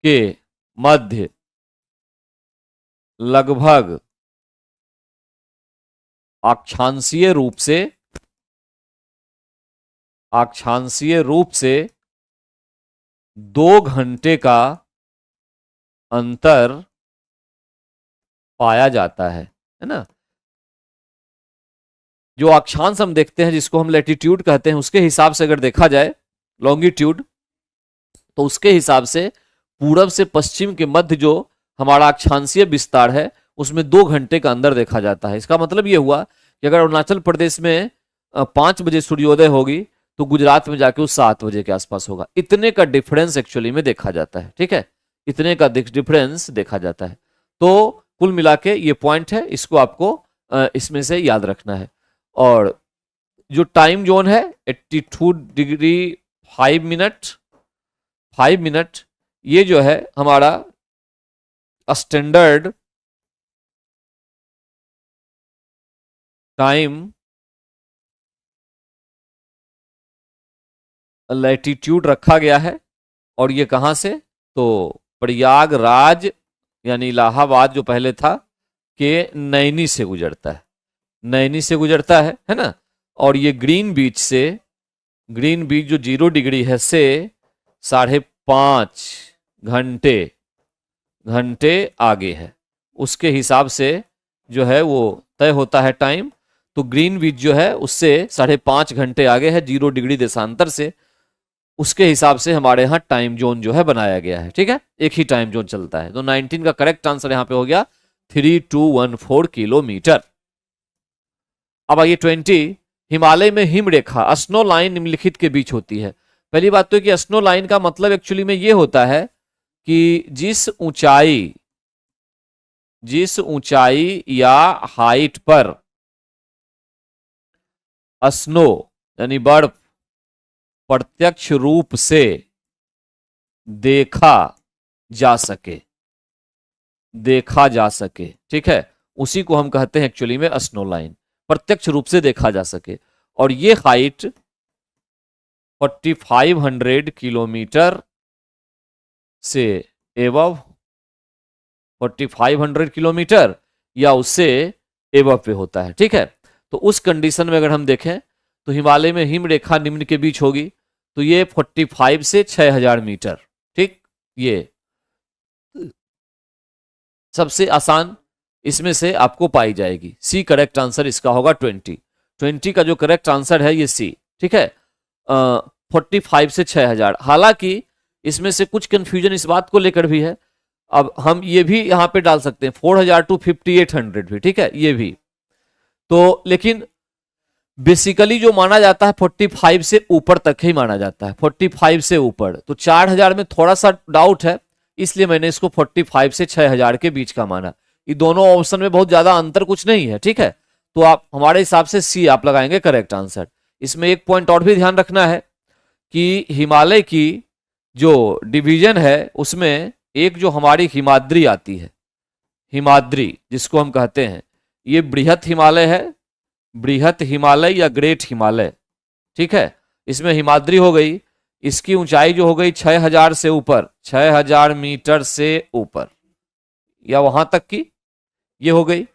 के मध्य लगभग अक्षांशीय रूप से 2 घंटे का अंतर पाया जाता है ना। जो अक्षांश हम देखते हैं जिसको हम लैटिट्यूड कहते हैं, उसके हिसाब से अगर देखा जाए लॉन्गिट्यूड, तो उसके हिसाब से पूरब से पश्चिम के मध्य जो हमारा अक्षांशीय विस्तार है उसमें 2 घंटे का अंदर देखा जाता है। इसका मतलब यह हुआ कि अगर अरुणाचल प्रदेश में 5 बजे सूर्योदय होगी तो गुजरात में जाके वो 7 बजे के आसपास होगा। इतने का डिफरेंस एक्चुअली में देखा जाता है। ठीक है, इतने का डिफरेंस देखा जाता है। तो कुल मिला के ये पॉइंट है, इसको आपको इसमें से याद रखना है। और जो टाइम जोन है 82 डिग्री 5 मिनट, ये जो है हमारा स्टैंडर्ड टाइम लैटिट्यूड रखा गया है। और ये कहां से? तो प्रयागराज यानी इलाहाबाद जो पहले था के नैनी से गुजरता है, नैनी से गुजरता है ना। और ये ग्रीन बीच से, ग्रीन बीच जो 0 डिग्री है से 5.5 घंटे आगे है, उसके हिसाब से जो है वो तय होता है टाइम। तो ग्रीन बीच जो है उससे 5.5 घंटे आगे है 0 डिग्री देशांतर से, उसके हिसाब से हमारे यहाँ टाइम जोन जो है बनाया गया है। ठीक है, एक ही टाइम जोन चलता है। तो 19 का करेक्ट आंसर यहाँ पे हो गया 3214 किलोमीटर। अब आइए 20, हिमालय में हिमरेखा स्नो लाइन निम्नलिखित के बीच होती है। पहली बात तो कि स्नो लाइन का मतलब एक्चुअली में ये होता है कि जिस ऊंचाई या हाइट पर स्नो यानी बर्फ प्रत्यक्ष रूप से देखा जा सके, ठीक है, उसी को हम कहते हैं एक्चुअली में स्नो लाइन, प्रत्यक्ष रूप से देखा जा सके। और ये हाइट 4500 किलोमीटर से एबव, 4500 किलोमीटर या उससे एबव पे होता है। ठीक है, तो उस कंडीशन में अगर हम देखें तो हिमालय में हिम रेखा निम्न के बीच होगी, तो ये 45 से 6000 मीटर। ठीक, ये सबसे आसान इसमें से आपको पाई जाएगी। सी करेक्ट आंसर इसका होगा 20 का जो करेक्ट आंसर है ये सी। ठीक है, 45 से 6000। हालांकि इसमें से कुछ कंफ्यूजन इस बात को लेकर भी है, अब हम ये भी यहां पे डाल सकते हैं 4000 टू 5800 भी। ठीक है, ये भी तो, लेकिन बेसिकली जो माना जाता है 45 से ऊपर तक ही माना जाता है, 45 से ऊपर। तो 4000 में थोड़ा सा डाउट है, इसलिए मैंने इसको 45 से 6000 के बीच का माना। ये दोनों ऑप्शन में बहुत ज्यादा अंतर कुछ नहीं है। ठीक है, तो आप हमारे हिसाब से सी आप लगाएंगे करेक्ट आंसर। इसमें एक पॉइंट और भी ध्यान रखना है कि हिमालय की जो डिवीजन है उसमें एक जो हमारी हिमाद्री आती है, हिमाद्री जिसको हम कहते हैं, ये बृहत हिमालय है, बृहत हिमालय या ग्रेट हिमालय। ठीक है, इसमें हिमाद्री हो गई, इसकी ऊंचाई जो हो गई 6000 से ऊपर, 6000 मीटर से ऊपर या वहां तक की, ये हो गई,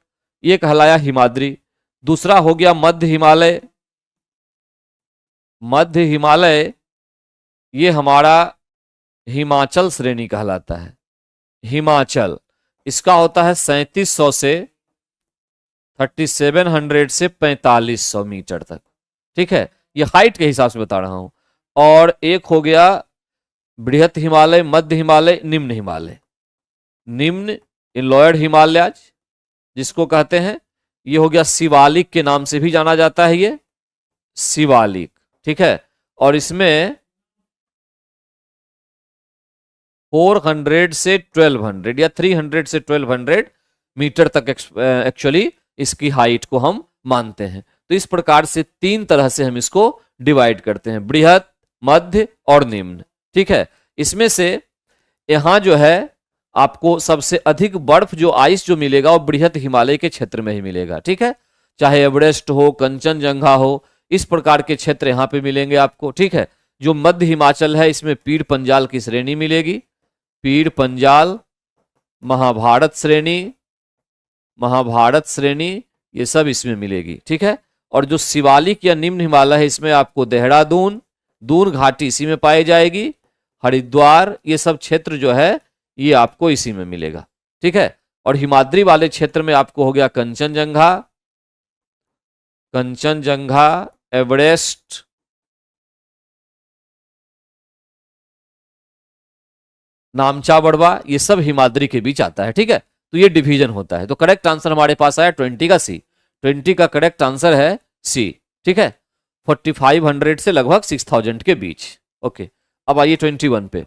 ये कहलाया हिमाद्री। दूसरा हो गया मध्य हिमालय, मध्य हिमालय ये हमारा हिमाचल श्रेणी कहलाता है, हिमाचल। इसका होता है 3700 से 3700 से 4500 मीटर तक। ठीक है, ये हाइट के हिसाब से बता रहा हूं। और एक हो गया बृहत हिमालय, मध्य हिमालय, निम्न हिमालय। निम्न लोअर हिमालय जिसको कहते हैं, ये हो गया शिवालिक के नाम से भी जाना जाता है, ये शिवालिक। ठीक है, और इसमें 400 से 1200 या 300 से 1200 मीटर तक एक्चुअली इसकी हाइट को हम मानते हैं। तो इस प्रकार से 3 तरह से हम इसको डिवाइड करते हैं, बृहत, मध्य और निम्न। ठीक है, इसमें से यहां जो है आपको सबसे अधिक बर्फ जो आइस जो मिलेगा वो बृहत हिमालय के क्षेत्र में ही मिलेगा। ठीक है, चाहे एवरेस्ट हो, कंचनजंगा हो, इस प्रकार के क्षेत्र यहां पे मिलेंगे आपको। ठीक है, जो मध्य हिमाचल है इसमें पीर पंजाल की श्रेणी मिलेगी, पीर पंजाल, महाभारत श्रेणी, महाभारत श्रेणी, ये सब इसमें मिलेगी। ठीक है, और जो शिवालिक या निम्न हिमालय है इसमें आपको देहरादून, दून घाटी इसी में पाई जाएगी, हरिद्वार, ये सब क्षेत्र जो है ये आपको इसी में मिलेगा। ठीक है, और हिमाद्री वाले क्षेत्र में आपको हो गया कंचनजंगा, कंचनजंगा, एवरेस्ट, नामचा बड़वा, ये सब हिमाद्री के बीच आता है। ठीक है, तो ये डिवीजन होता है। तो करेक्ट आंसर हमारे पास आया 20 का सी। 20 का करेक्ट आंसर है सी। ठीक है, 4500 से लगभग 6000 के बीच। ओके, अब आइए 21 पे।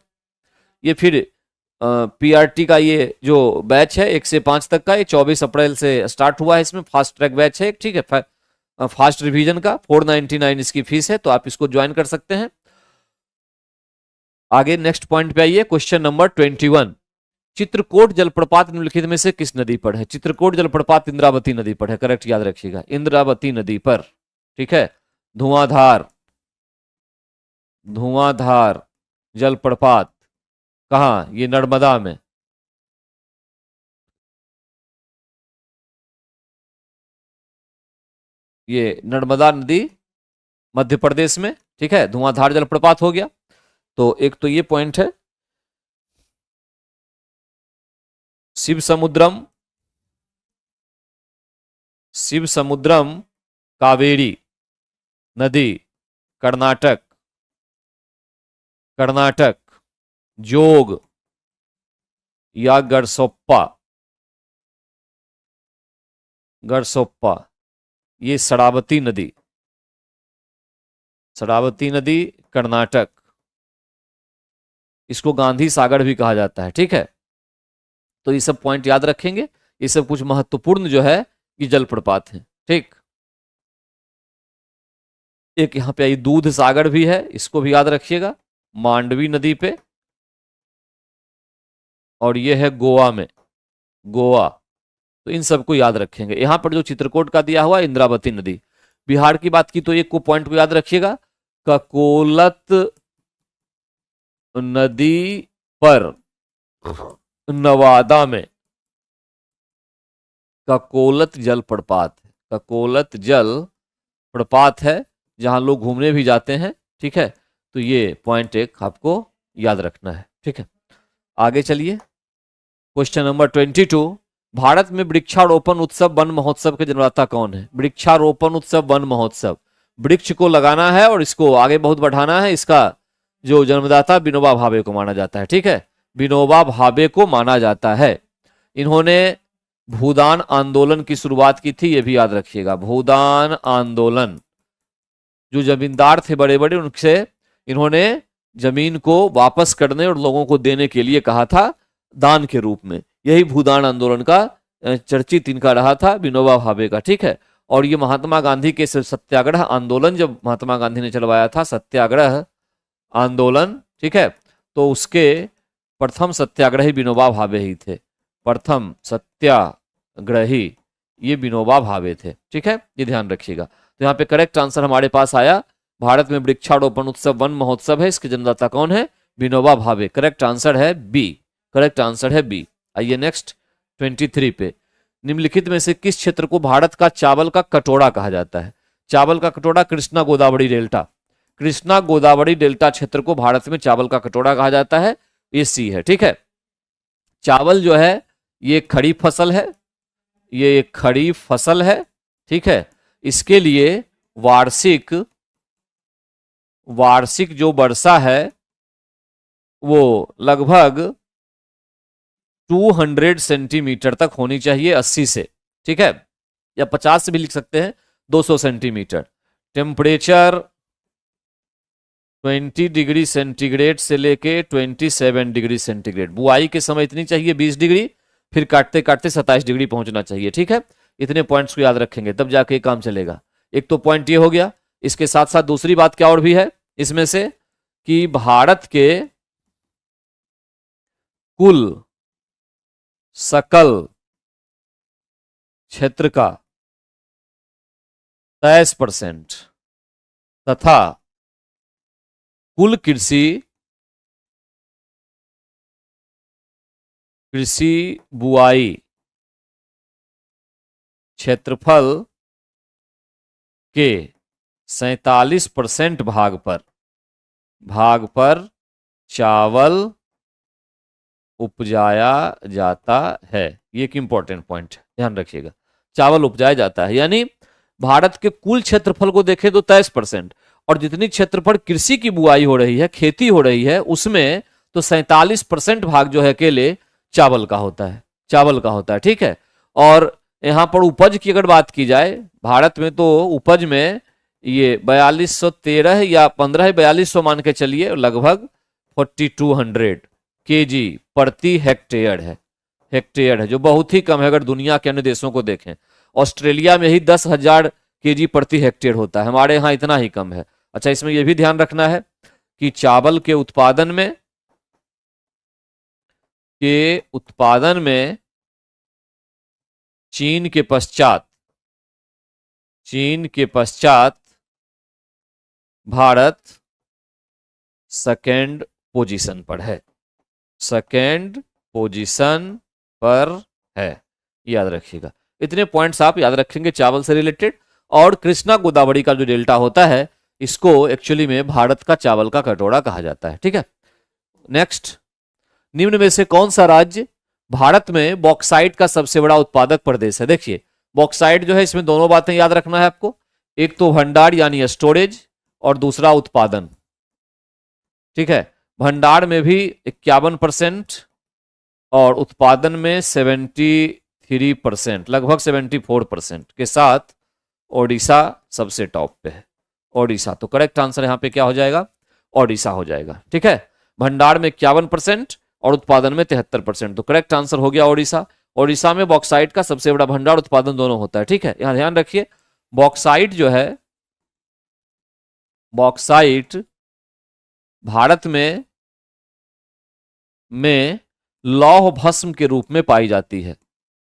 ये फिर पीआरटी का ये जो बैच है 1 से 5 तक का, ये 24 अप्रैल से स्टार्ट हुआ है। इसमें फास्ट ट्रैक बैच है। ठीक है, फास्ट रिवीजन का 499 इसकी फीस है, तो आप इसको ज्वाइन कर सकते हैं। आगे नेक्स्ट पॉइंट पे आइए, क्वेश्चन नंबर 21। चित्रकूट जलप्रपात निम्नलिखित में से किस नदी पर है? चित्रकूट जलप्रपात इंद्रावती नदी पर है, करेक्ट याद रखिएगा, इंद्रावती नदी पर। ठीक है, धुआंधार, धुआंधार जलप्रपात कहाँ? ये नर्मदा में। ये नर्मदा नदी मध्य प्रदेश में, ठीक है, धुआंधार जलप्रपात हो गया। तो एक तो ये पॉइंट है। शिव समुद्रम, शिव समुद्रम कावेरी नदी कर्नाटक, कर्नाटक, जोग या गरसोप्पा, गरसोप्पा, ये शरावती नदी, शरावती नदी कर्नाटक, इसको गांधी सागर भी कहा जाता है, ठीक है। तो ये सब पॉइंट याद रखेंगे, ये सब कुछ महत्वपूर्ण जो है ये जलप्रपात है, ठीक। एक यहां पे आई दूध सागर भी है, इसको भी याद रखिएगा, मांडवी नदी पे, और ये है गोवा में, गोवा। तो इन सबको याद रखेंगे। यहां पर जो चित्रकूट का दिया हुआ इंद्रावती नदी। बिहार की बात की तो एक को पॉइंट को याद रखिएगा, ककोलत नदी पर नवादा में ककोलत जल प्रपात है, ककोलत जल प्रपात है, जहां लोग घूमने भी जाते हैं, ठीक है। तो ये पॉइंट एक आपको याद रखना है, ठीक है। आगे चलिए, क्वेश्चन नंबर 22। भारत में वृक्षारोपण उत्सव वन महोत्सव के जन्मदाता कौन है? वृक्षारोपण उत्सव वन महोत्सव, वृक्ष को लगाना है और इसको आगे बहुत बढ़ाना है, इसका जो जन्मदाता विनोबा भावे को माना जाता है, ठीक है, विनोबा भावे को माना जाता है। इन्होंने भूदान आंदोलन की शुरुआत की थी, ये भी याद रखिएगा, भूदान आंदोलन। जो जमींदार थे बड़े बड़े, उनसे इन्होंने जमीन को वापस करने और लोगों को देने के लिए कहा था दान के रूप में। यही भूदान आंदोलन का चर्चित इनका रहा था, विनोबा भावे का, ठीक है। और ये महात्मा गांधी के सत्याग्रह आंदोलन जब महात्मा गांधी ने चलवाया था, सत्याग्रह आंदोलन, ठीक है, तो उसके प्रथम सत्याग्रही विनोबा भावे ही थे, प्रथम सत्याग्रही ये विनोबा भावे थे, ठीक है, ये ध्यान रखिएगा। तो यहाँ पे करेक्ट आंसर हमारे पास आया, भारत में वृक्षारोपण उत्सव वन महोत्सव है, इसके जन्मदाता कौन है? विनोबा भावे। करेक्ट आंसर है बी, करेक्ट आंसर है बी। आइए नेक्स्ट 23 पे, निम्नलिखित में से किस क्षेत्र को भारत का चावल का कटोरा कहा जाता है? चावल का कटोरा कृष्णा गोदावरी डेल्टा, कृष्णा गोदावरी डेल्टा क्षेत्र को भारत में चावल का कटोरा कहा जाता है, ये सी है, ठीक है। चावल जो है ये खरीफ फसल है, ये एक खरीफ फसल है, ठीक है। इसके लिए वार्षिक जो वर्षा है वो लगभग 200 सेंटीमीटर तक होनी चाहिए, 80 से, ठीक है, या 50 से भी लिख सकते हैं, 200 सेंटीमीटर। टेम्परेचर 20 डिग्री सेंटीग्रेड से लेके 27 डिग्री सेंटीग्रेड। बुआई के समय इतनी चाहिए 20 डिग्री, फिर काटते काटते 27 डिग्री पहुंचना चाहिए, ठीक है। इतने पॉइंट्स को याद रखेंगे तब जाके काम चलेगा। एक तो पॉइंट ये हो गया। इसके साथ साथ दूसरी बात क्या और भी है इसमें से, कि भारत के कुल सकल क्षेत्र का 23% तथा कुल कृषि बुआई क्षेत्रफल के 47% भाग पर चावल उपजाया जाता है। ये एक इंपॉर्टेंट पॉइंट है, ध्यान रखिएगा, चावल उपजाया जाता है। यानी भारत के कुल क्षेत्रफल को देखें तो 23%, और जितनी क्षेत्रफल कृषि की बुआई हो रही है, खेती हो रही है, उसमें तो 47% भाग जो है अकेले चावल का होता है, चावल का होता है, ठीक है। और यहां पर उपज की अगर बात की जाए, भारत में तो उपज में ये 4213 या 4200 मान के चलिए, लगभग 4200 केजी प्रति हेक्टेयर है, हेक्टेयर है, जो बहुत ही कम है अगर दुनिया के अन्य देशों को देखें। ऑस्ट्रेलिया में ही 10,000 केजी प्रति हेक्टेयर होता है, हमारे यहाँ इतना ही कम है। अच्छा, इसमें यह भी ध्यान रखना है कि चावल के उत्पादन में चीन के पश्चात भारत सेकेंड पोजीशन पर है। सेकेंड पोजीशन पर है, याद रखिएगा। इतने पॉइंट्स आप याद रखेंगे चावल से रिलेटेड। और कृष्णा गोदावरी का जो डेल्टा होता है इसको एक्चुअली में भारत का चावल का कटोरा कहा जाता है, ठीक है। नेक्स्ट, निम्न में से कौन सा राज्य भारत में बॉक्साइट का सबसे बड़ा उत्पादक प्रदेश है? देखिए बॉक्साइट जो है इसमें दोनों बातें याद रखना है आपको, एक तो भंडार यानी स्टोरेज और दूसरा उत्पादन, ठीक है। भंडार में भी 51% और उत्पादन में 73%, लगभग 74% के साथ ओडिशा सबसे टॉप पे है। ओडिशा, तो करेक्ट आंसर यहां पे क्या हो जाएगा? ओडिशा हो जाएगा, ठीक है। भंडार में 51% और उत्पादन में 73%, तो करेक्ट आंसर हो गया ओडिशा। ओडिशा में बॉक्साइट का सबसे बड़ा भंडार उत्पादन दोनों होता है, ठीक है। यहां ध्यान रखिए बॉक्साइट जो है, बॉक्साइट भारत में लौह भस्म के रूप में पाई जाती है।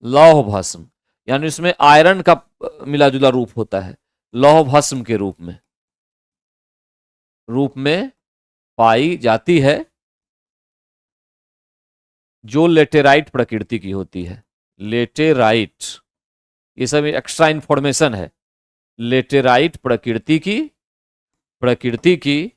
लौह भस्म यानी इसमें आयरन का मिला जुला रूप होता है, लौह भस्म के रूप में पाई जाती है, जो लेटेराइट प्रकृति की होती है। लेटेराइट, ये सब एक्स्ट्रा इंफॉर्मेशन है। लेटेराइट प्रकृति की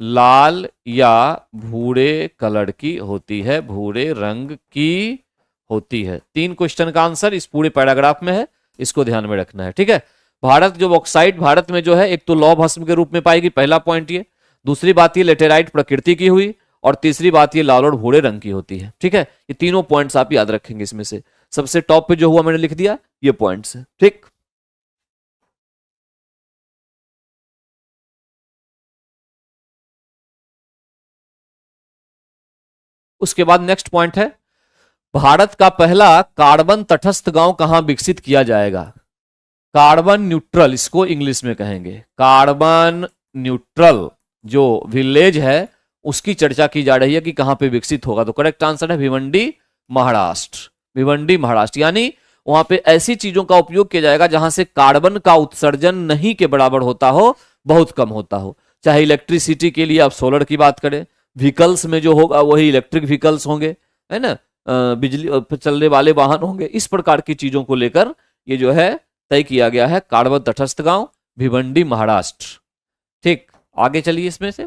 लाल या भूरे कलर की होती है, भूरे रंग की होती है। 3 क्वेश्चन का आंसर इस पूरे पैराग्राफ में है, इसको ध्यान में रखना है, ठीक है। भारत जो बॉक्साइट भारत में जो है, एक तो लौह भस्म के रूप में पाएगी, पहला पॉइंट ये। दूसरी बात ये लेटेराइट प्रकृति की हुई, और तीसरी बात ये लाल और भूरे रंग की होती है, ठीक है। ये तीनों पॉइंट्स आप याद रखेंगे। इसमें से सबसे टॉप पे जो हुआ मैंने लिख दिया ये पॉइंट्स है, ठीक। उसके बाद नेक्स्ट पॉइंट है, भारत का पहला कार्बन तटस्थ गांव कहां विकसित किया जाएगा? कार्बन न्यूट्रल, इसको इंग्लिश में कहेंगे कार्बन न्यूट्रल जो विलेज है उसकी चर्चा की जा रही है कि कहां पे विकसित होगा। तो करेक्ट आंसर है भिवंडी महाराष्ट्र। भिवंडी महाराष्ट्र, यानी वहां पे ऐसी चीजों का उपयोग किया जाएगा जहां से कार्बन का उत्सर्जन नहीं के बराबर होता हो, बहुत कम होता हो। चाहे इलेक्ट्रिसिटी के लिए आप सोलर की बात करें, व्हीकल्स में जो होगा वही इलेक्ट्रिक व्हीकल्स होंगे, है ना, बिजली पर चलने वाले वाहन होंगे। इस प्रकार की चीजों को लेकर ये जो है तय किया गया है। कार्बन तटस्थ गांव भिवंडी महाराष्ट्र, ठीक। आगे चलिए, इसमें से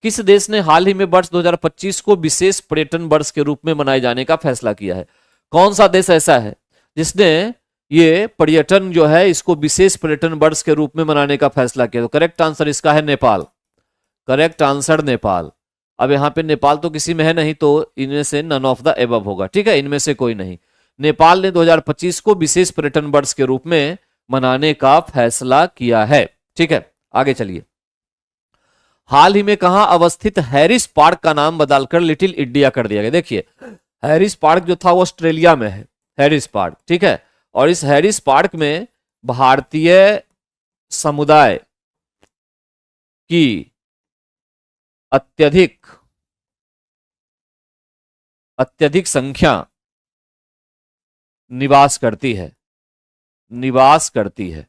किस देश ने हाल ही में वर्ष 2025 को विशेष पर्यटन वर्ष के रूप में मनाए जाने का फैसला किया है? कौन सा देश ऐसा है जिसने ये पर्यटन जो है इसको विशेष पर्यटन वर्ष के रूप में मनाने का फैसला किया? तो करेक्ट आंसर इसका है नेपाल। Correct answer Nepal. अब यहां पे नेपाल तो किसी में है नहीं, तो इनमें से नन ऑफ द एबव होगा, ठीक है, इनमें से कोई नहीं। नेपाल ने 2025 को विशेष पर्यटन वर्ष के रूप में मनाने का फैसला किया है, ठीक है। आगे चलिए, हाल ही में कहां अवस्थित हैरिस पार्क का नाम बदलकर लिटिल इंडिया कर दिया गया? देखिए हैरिस पार्क जो था वो ऑस्ट्रेलिया में है, हैरिस पार्क, ठीक है। और इस हैरिस पार्क में भारतीय समुदाय की अत्यधिक संख्या निवास करती है।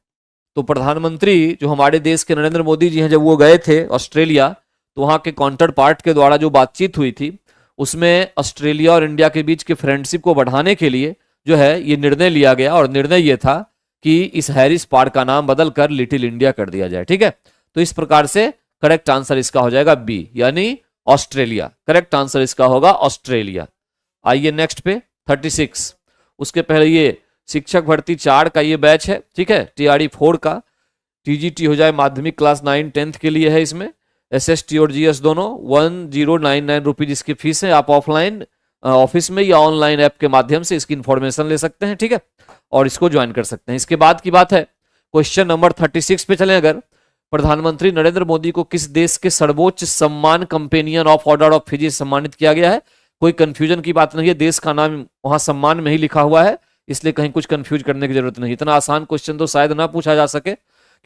तो प्रधानमंत्री जो हमारे देश के नरेंद्र मोदी जी हैं, जब वो गए थे ऑस्ट्रेलिया, तो वहां के काउंटर पार्ट के द्वारा जो बातचीत हुई थी उसमें ऑस्ट्रेलिया और इंडिया के बीच के फ्रेंडशिप को बढ़ाने के लिए जो है ये निर्णय लिया गया, और निर्णय ये था कि इस हैरिस पार्क का नाम बदलकर लिटिल इंडिया कर दिया जाए, ठीक है। तो इस प्रकार से करेक्ट आंसर इसका हो जाएगा बी, यानी ऑस्ट्रेलिया। करेक्ट आंसर इसका होगा ऑस्ट्रेलिया। आइए नेक्स्ट पे 36। उसके पहले ये शिक्षक भर्ती 4 का ये बैच है, ठीक है। टीआरई 4 का टीजीटी हो जाए माध्यमिक क्लास 9 10th के लिए है। इसमें एसएसटी और जीएस दोनों 1099 रुपीज इसकी फीस है। आप ऑफलाइन ऑफिस में या ऑनलाइन ऐप के माध्यम से इसकी इंफॉर्मेशन ले सकते हैं, ठीक है, और इसको ज्वाइन कर सकते हैं। इसके बाद की बात है, क्वेश्चन नंबर 36 पे चलें। अगर प्रधानमंत्री नरेंद्र मोदी को किस देश के सर्वोच्च सम्मान companion of order of Fiji सम्मानित किया गया है? कोई कंफ्यूजन की बात नहीं है, देश का नाम वहां सम्मान में ही लिखा हुआ है, इसलिए कहीं कुछ कंफ्यूज करने की जरूरत नहीं। इतना आसान क्वेश्चन तो शायद ना पूछा जा सके,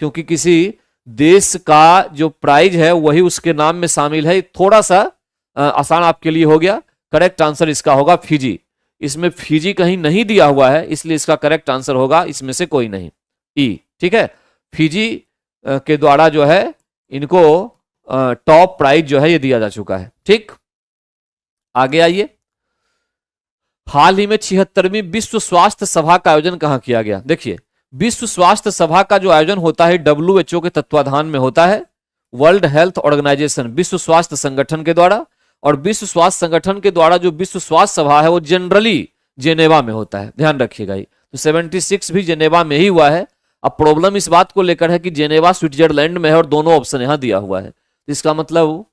क्योंकि किसी देश का जो प्राइज है वही उसके नाम में शामिल है। थोड़ा सा आसान आपके लिए हो गया। करेक्ट आंसर इसका होगा फिजी। इसमें फिजी कहीं नहीं दिया हुआ है, इसलिए इसका करेक्ट आंसर होगा इसमें से कोई नहीं, ई, ठीक है। फिजी के द्वारा जो है इनको टॉप प्राइज जो है ये दिया जा चुका है, ठीक। आगे आइए, हाल ही में 76वीं विश्व स्वास्थ्य सभा का आयोजन कहां किया गया? देखिए, विश्व स्वास्थ्य सभा का जो आयोजन होता है WHO के तत्वाधान में होता है, वर्ल्ड हेल्थ ऑर्गेनाइजेशन विश्व स्वास्थ्य संगठन के द्वारा, और विश्व स्वास्थ्य संगठन के द्वारा जो विश्व स्वास्थ्य सभा है वो जनरली जेनेवा में होता है, ध्यान रखिएगा। ही तो 76 भी जेनेवा में ही हुआ है। अब प्रॉब्लम इस बात को लेकर है कि जेनेवा स्विट्जरलैंड में है और दोनों ऑप्शन यहां दिया हुआ है, इसका मतलब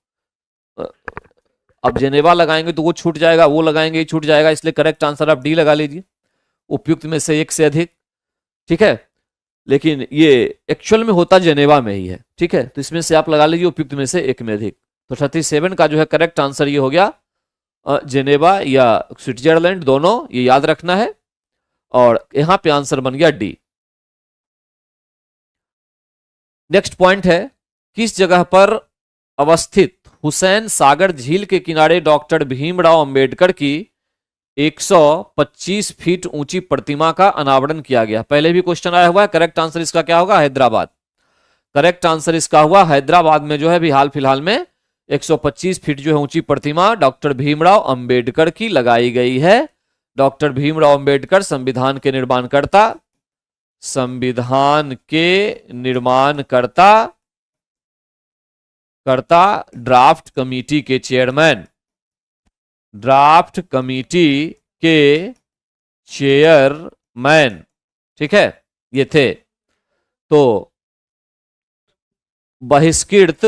अब जेनेवा लगाएंगे तो वो छूट जाएगा, वो लगाएंगे छूट जाएगा, इसलिए करेक्ट आंसर आप डी लगा लीजिए, उपयुक्त में से एक से अधिक, ठीक है। लेकिन ये एक्चुअल में होता जेनेवा में ही है, ठीक है, तो इसमें से आप लगा लीजिए उपयुक्त में से एक में अधिक। तो 37 का जो है करेक्ट आंसर ये हो गया जेनेवा या स्विट्जरलैंड, दोनों, ये याद रखना है, और यहां पे आंसर बन गया डी। नेक्स्ट पॉइंट है, किस जगह पर अवस्थित हुसैन सागर झील के किनारे डॉक्टर भीमराव अंबेडकर की 125 फीट ऊंची प्रतिमा का अनावरण किया गया? पहले भी क्वेश्चन आया हुआ है, करेक्ट आंसर इसका क्या होगा? हैदराबाद। करेक्ट आंसर इसका हुआ हैदराबाद में जो है अभी हाल फिलहाल में 125 फीट जो है ऊंची प्रतिमा डॉक्टर भीमराव अंबेडकर की लगाई गई है। डॉक्टर भीमराव अंबेडकर संविधान के निर्माणकर्ता, संविधान के निर्माणकर्ता, ड्राफ्ट कमेटी के चेयरमैन, ड्राफ्ट कमेटी के चेयरमैन, ठीक है, ये थे। तो बहिष्कृत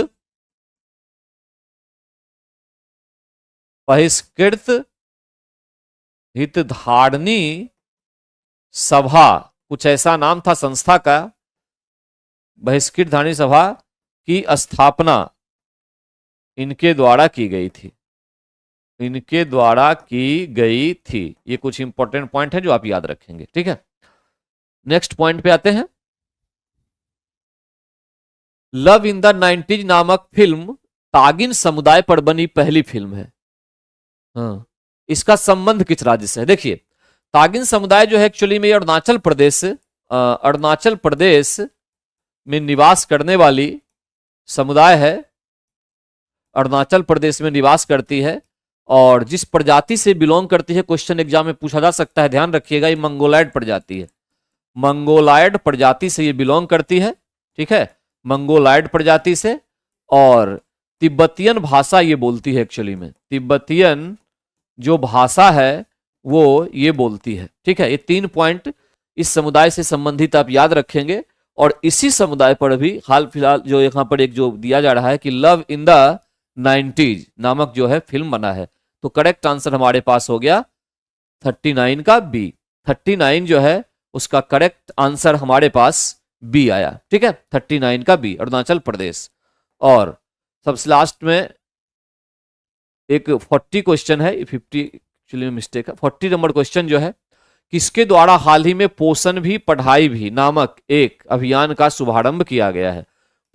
हितधारणी सभा, कुछ ऐसा नाम था संस्था का, बहिष्कृत धारणी सभा की स्थापना इनके द्वारा की गई थी, इनके द्वारा की गई थी। ये कुछ इंपॉर्टेंट पॉइंट है जो आप याद रखेंगे, ठीक है। नेक्स्ट पॉइंट पे आते हैं, लव इन द 90s नामक फिल्म तागिन समुदाय पर बनी पहली फिल्म है। हाँ, इसका संबंध किस राज्य से है? देखिए, तागिन समुदाय जो है एक्चुअली में अरुणाचल प्रदेश में निवास करने वाली समुदाय है, अरुणाचल प्रदेश में निवास करती है, और जिस प्रजाति से बिलोंग करती है क्वेश्चन एग्जाम में पूछा जा सकता है, ध्यान रखिएगा, ये मंगोलायड प्रजाति है, मंगोलायड प्रजाति से ये बिलोंग करती है, ठीक है, मंगोलायड प्रजाति से, और तिब्बतियन भाषा ये बोलती है, एक्चुअली में तिब्बतियन जो भाषा है वो ये बोलती है, ठीक है। ये 3 पॉइंट इस समुदाय से संबंधित आप याद रखेंगे। और इसी समुदाय पर भी हाल फिलहाल जो यहाँ पर एक जो दिया जा रहा है कि लव इन द 90s नामक जो है फिल्म बना है। तो करेक्ट आंसर हमारे पास हो गया 39 का बी। 39 जो है उसका करेक्ट आंसर हमारे पास बी आया, ठीक है, 39 का बी, अरुणाचल प्रदेश। और सबसे लास्ट में एक 40 क्वेश्चन है, 50 एक्चुअली मिस्टेक है, 40 नंबर क्वेश्चन जो है, किसके द्वारा हाल ही में पोषण भी पढ़ाई भी नामक एक अभियान का शुभारंभ किया गया है?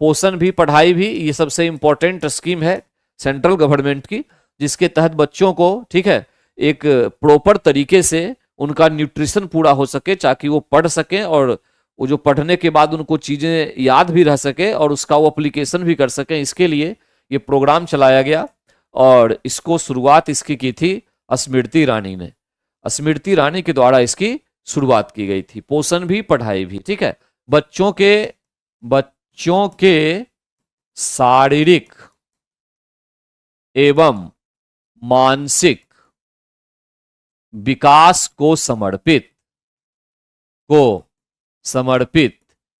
पोषण भी पढ़ाई भी, ये सबसे इंपॉर्टेंट स्कीम है सेंट्रल गवर्नमेंट की, जिसके तहत बच्चों को, ठीक है, एक प्रॉपर तरीके से उनका न्यूट्रिशन पूरा हो सके, ताकि वो पढ़ सकें और वो जो पढ़ने के बाद उनको चीजें याद भी रह सके और उसका वो एप्लीकेशन भी कर सकें। इसके लिए ये प्रोग्राम चलाया गया और इसको शुरुआत इसकी की थी स्मृति ईरानी ने। स्मृति ईरानी के द्वारा इसकी शुरुआत की गई थी, पोषण भी पढ़ाई भी, ठीक है। बच्चों के शारीरिक एवं मानसिक विकास को समर्पित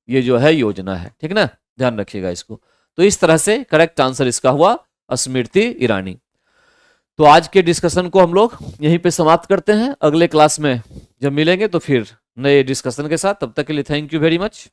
ये जो है योजना है, ठीक ना, ध्यान रखिएगा इसको। तो इस तरह से करेक्ट आंसर इसका हुआ स्मृति ईरानी। तो आज के डिस्कशन को हम लोग यहीं पे समाप्त करते हैं। अगले क्लास में जब मिलेंगे तो फिर नए डिस्कशन के साथ, तब तक के लिए थैंक यू वेरी मच।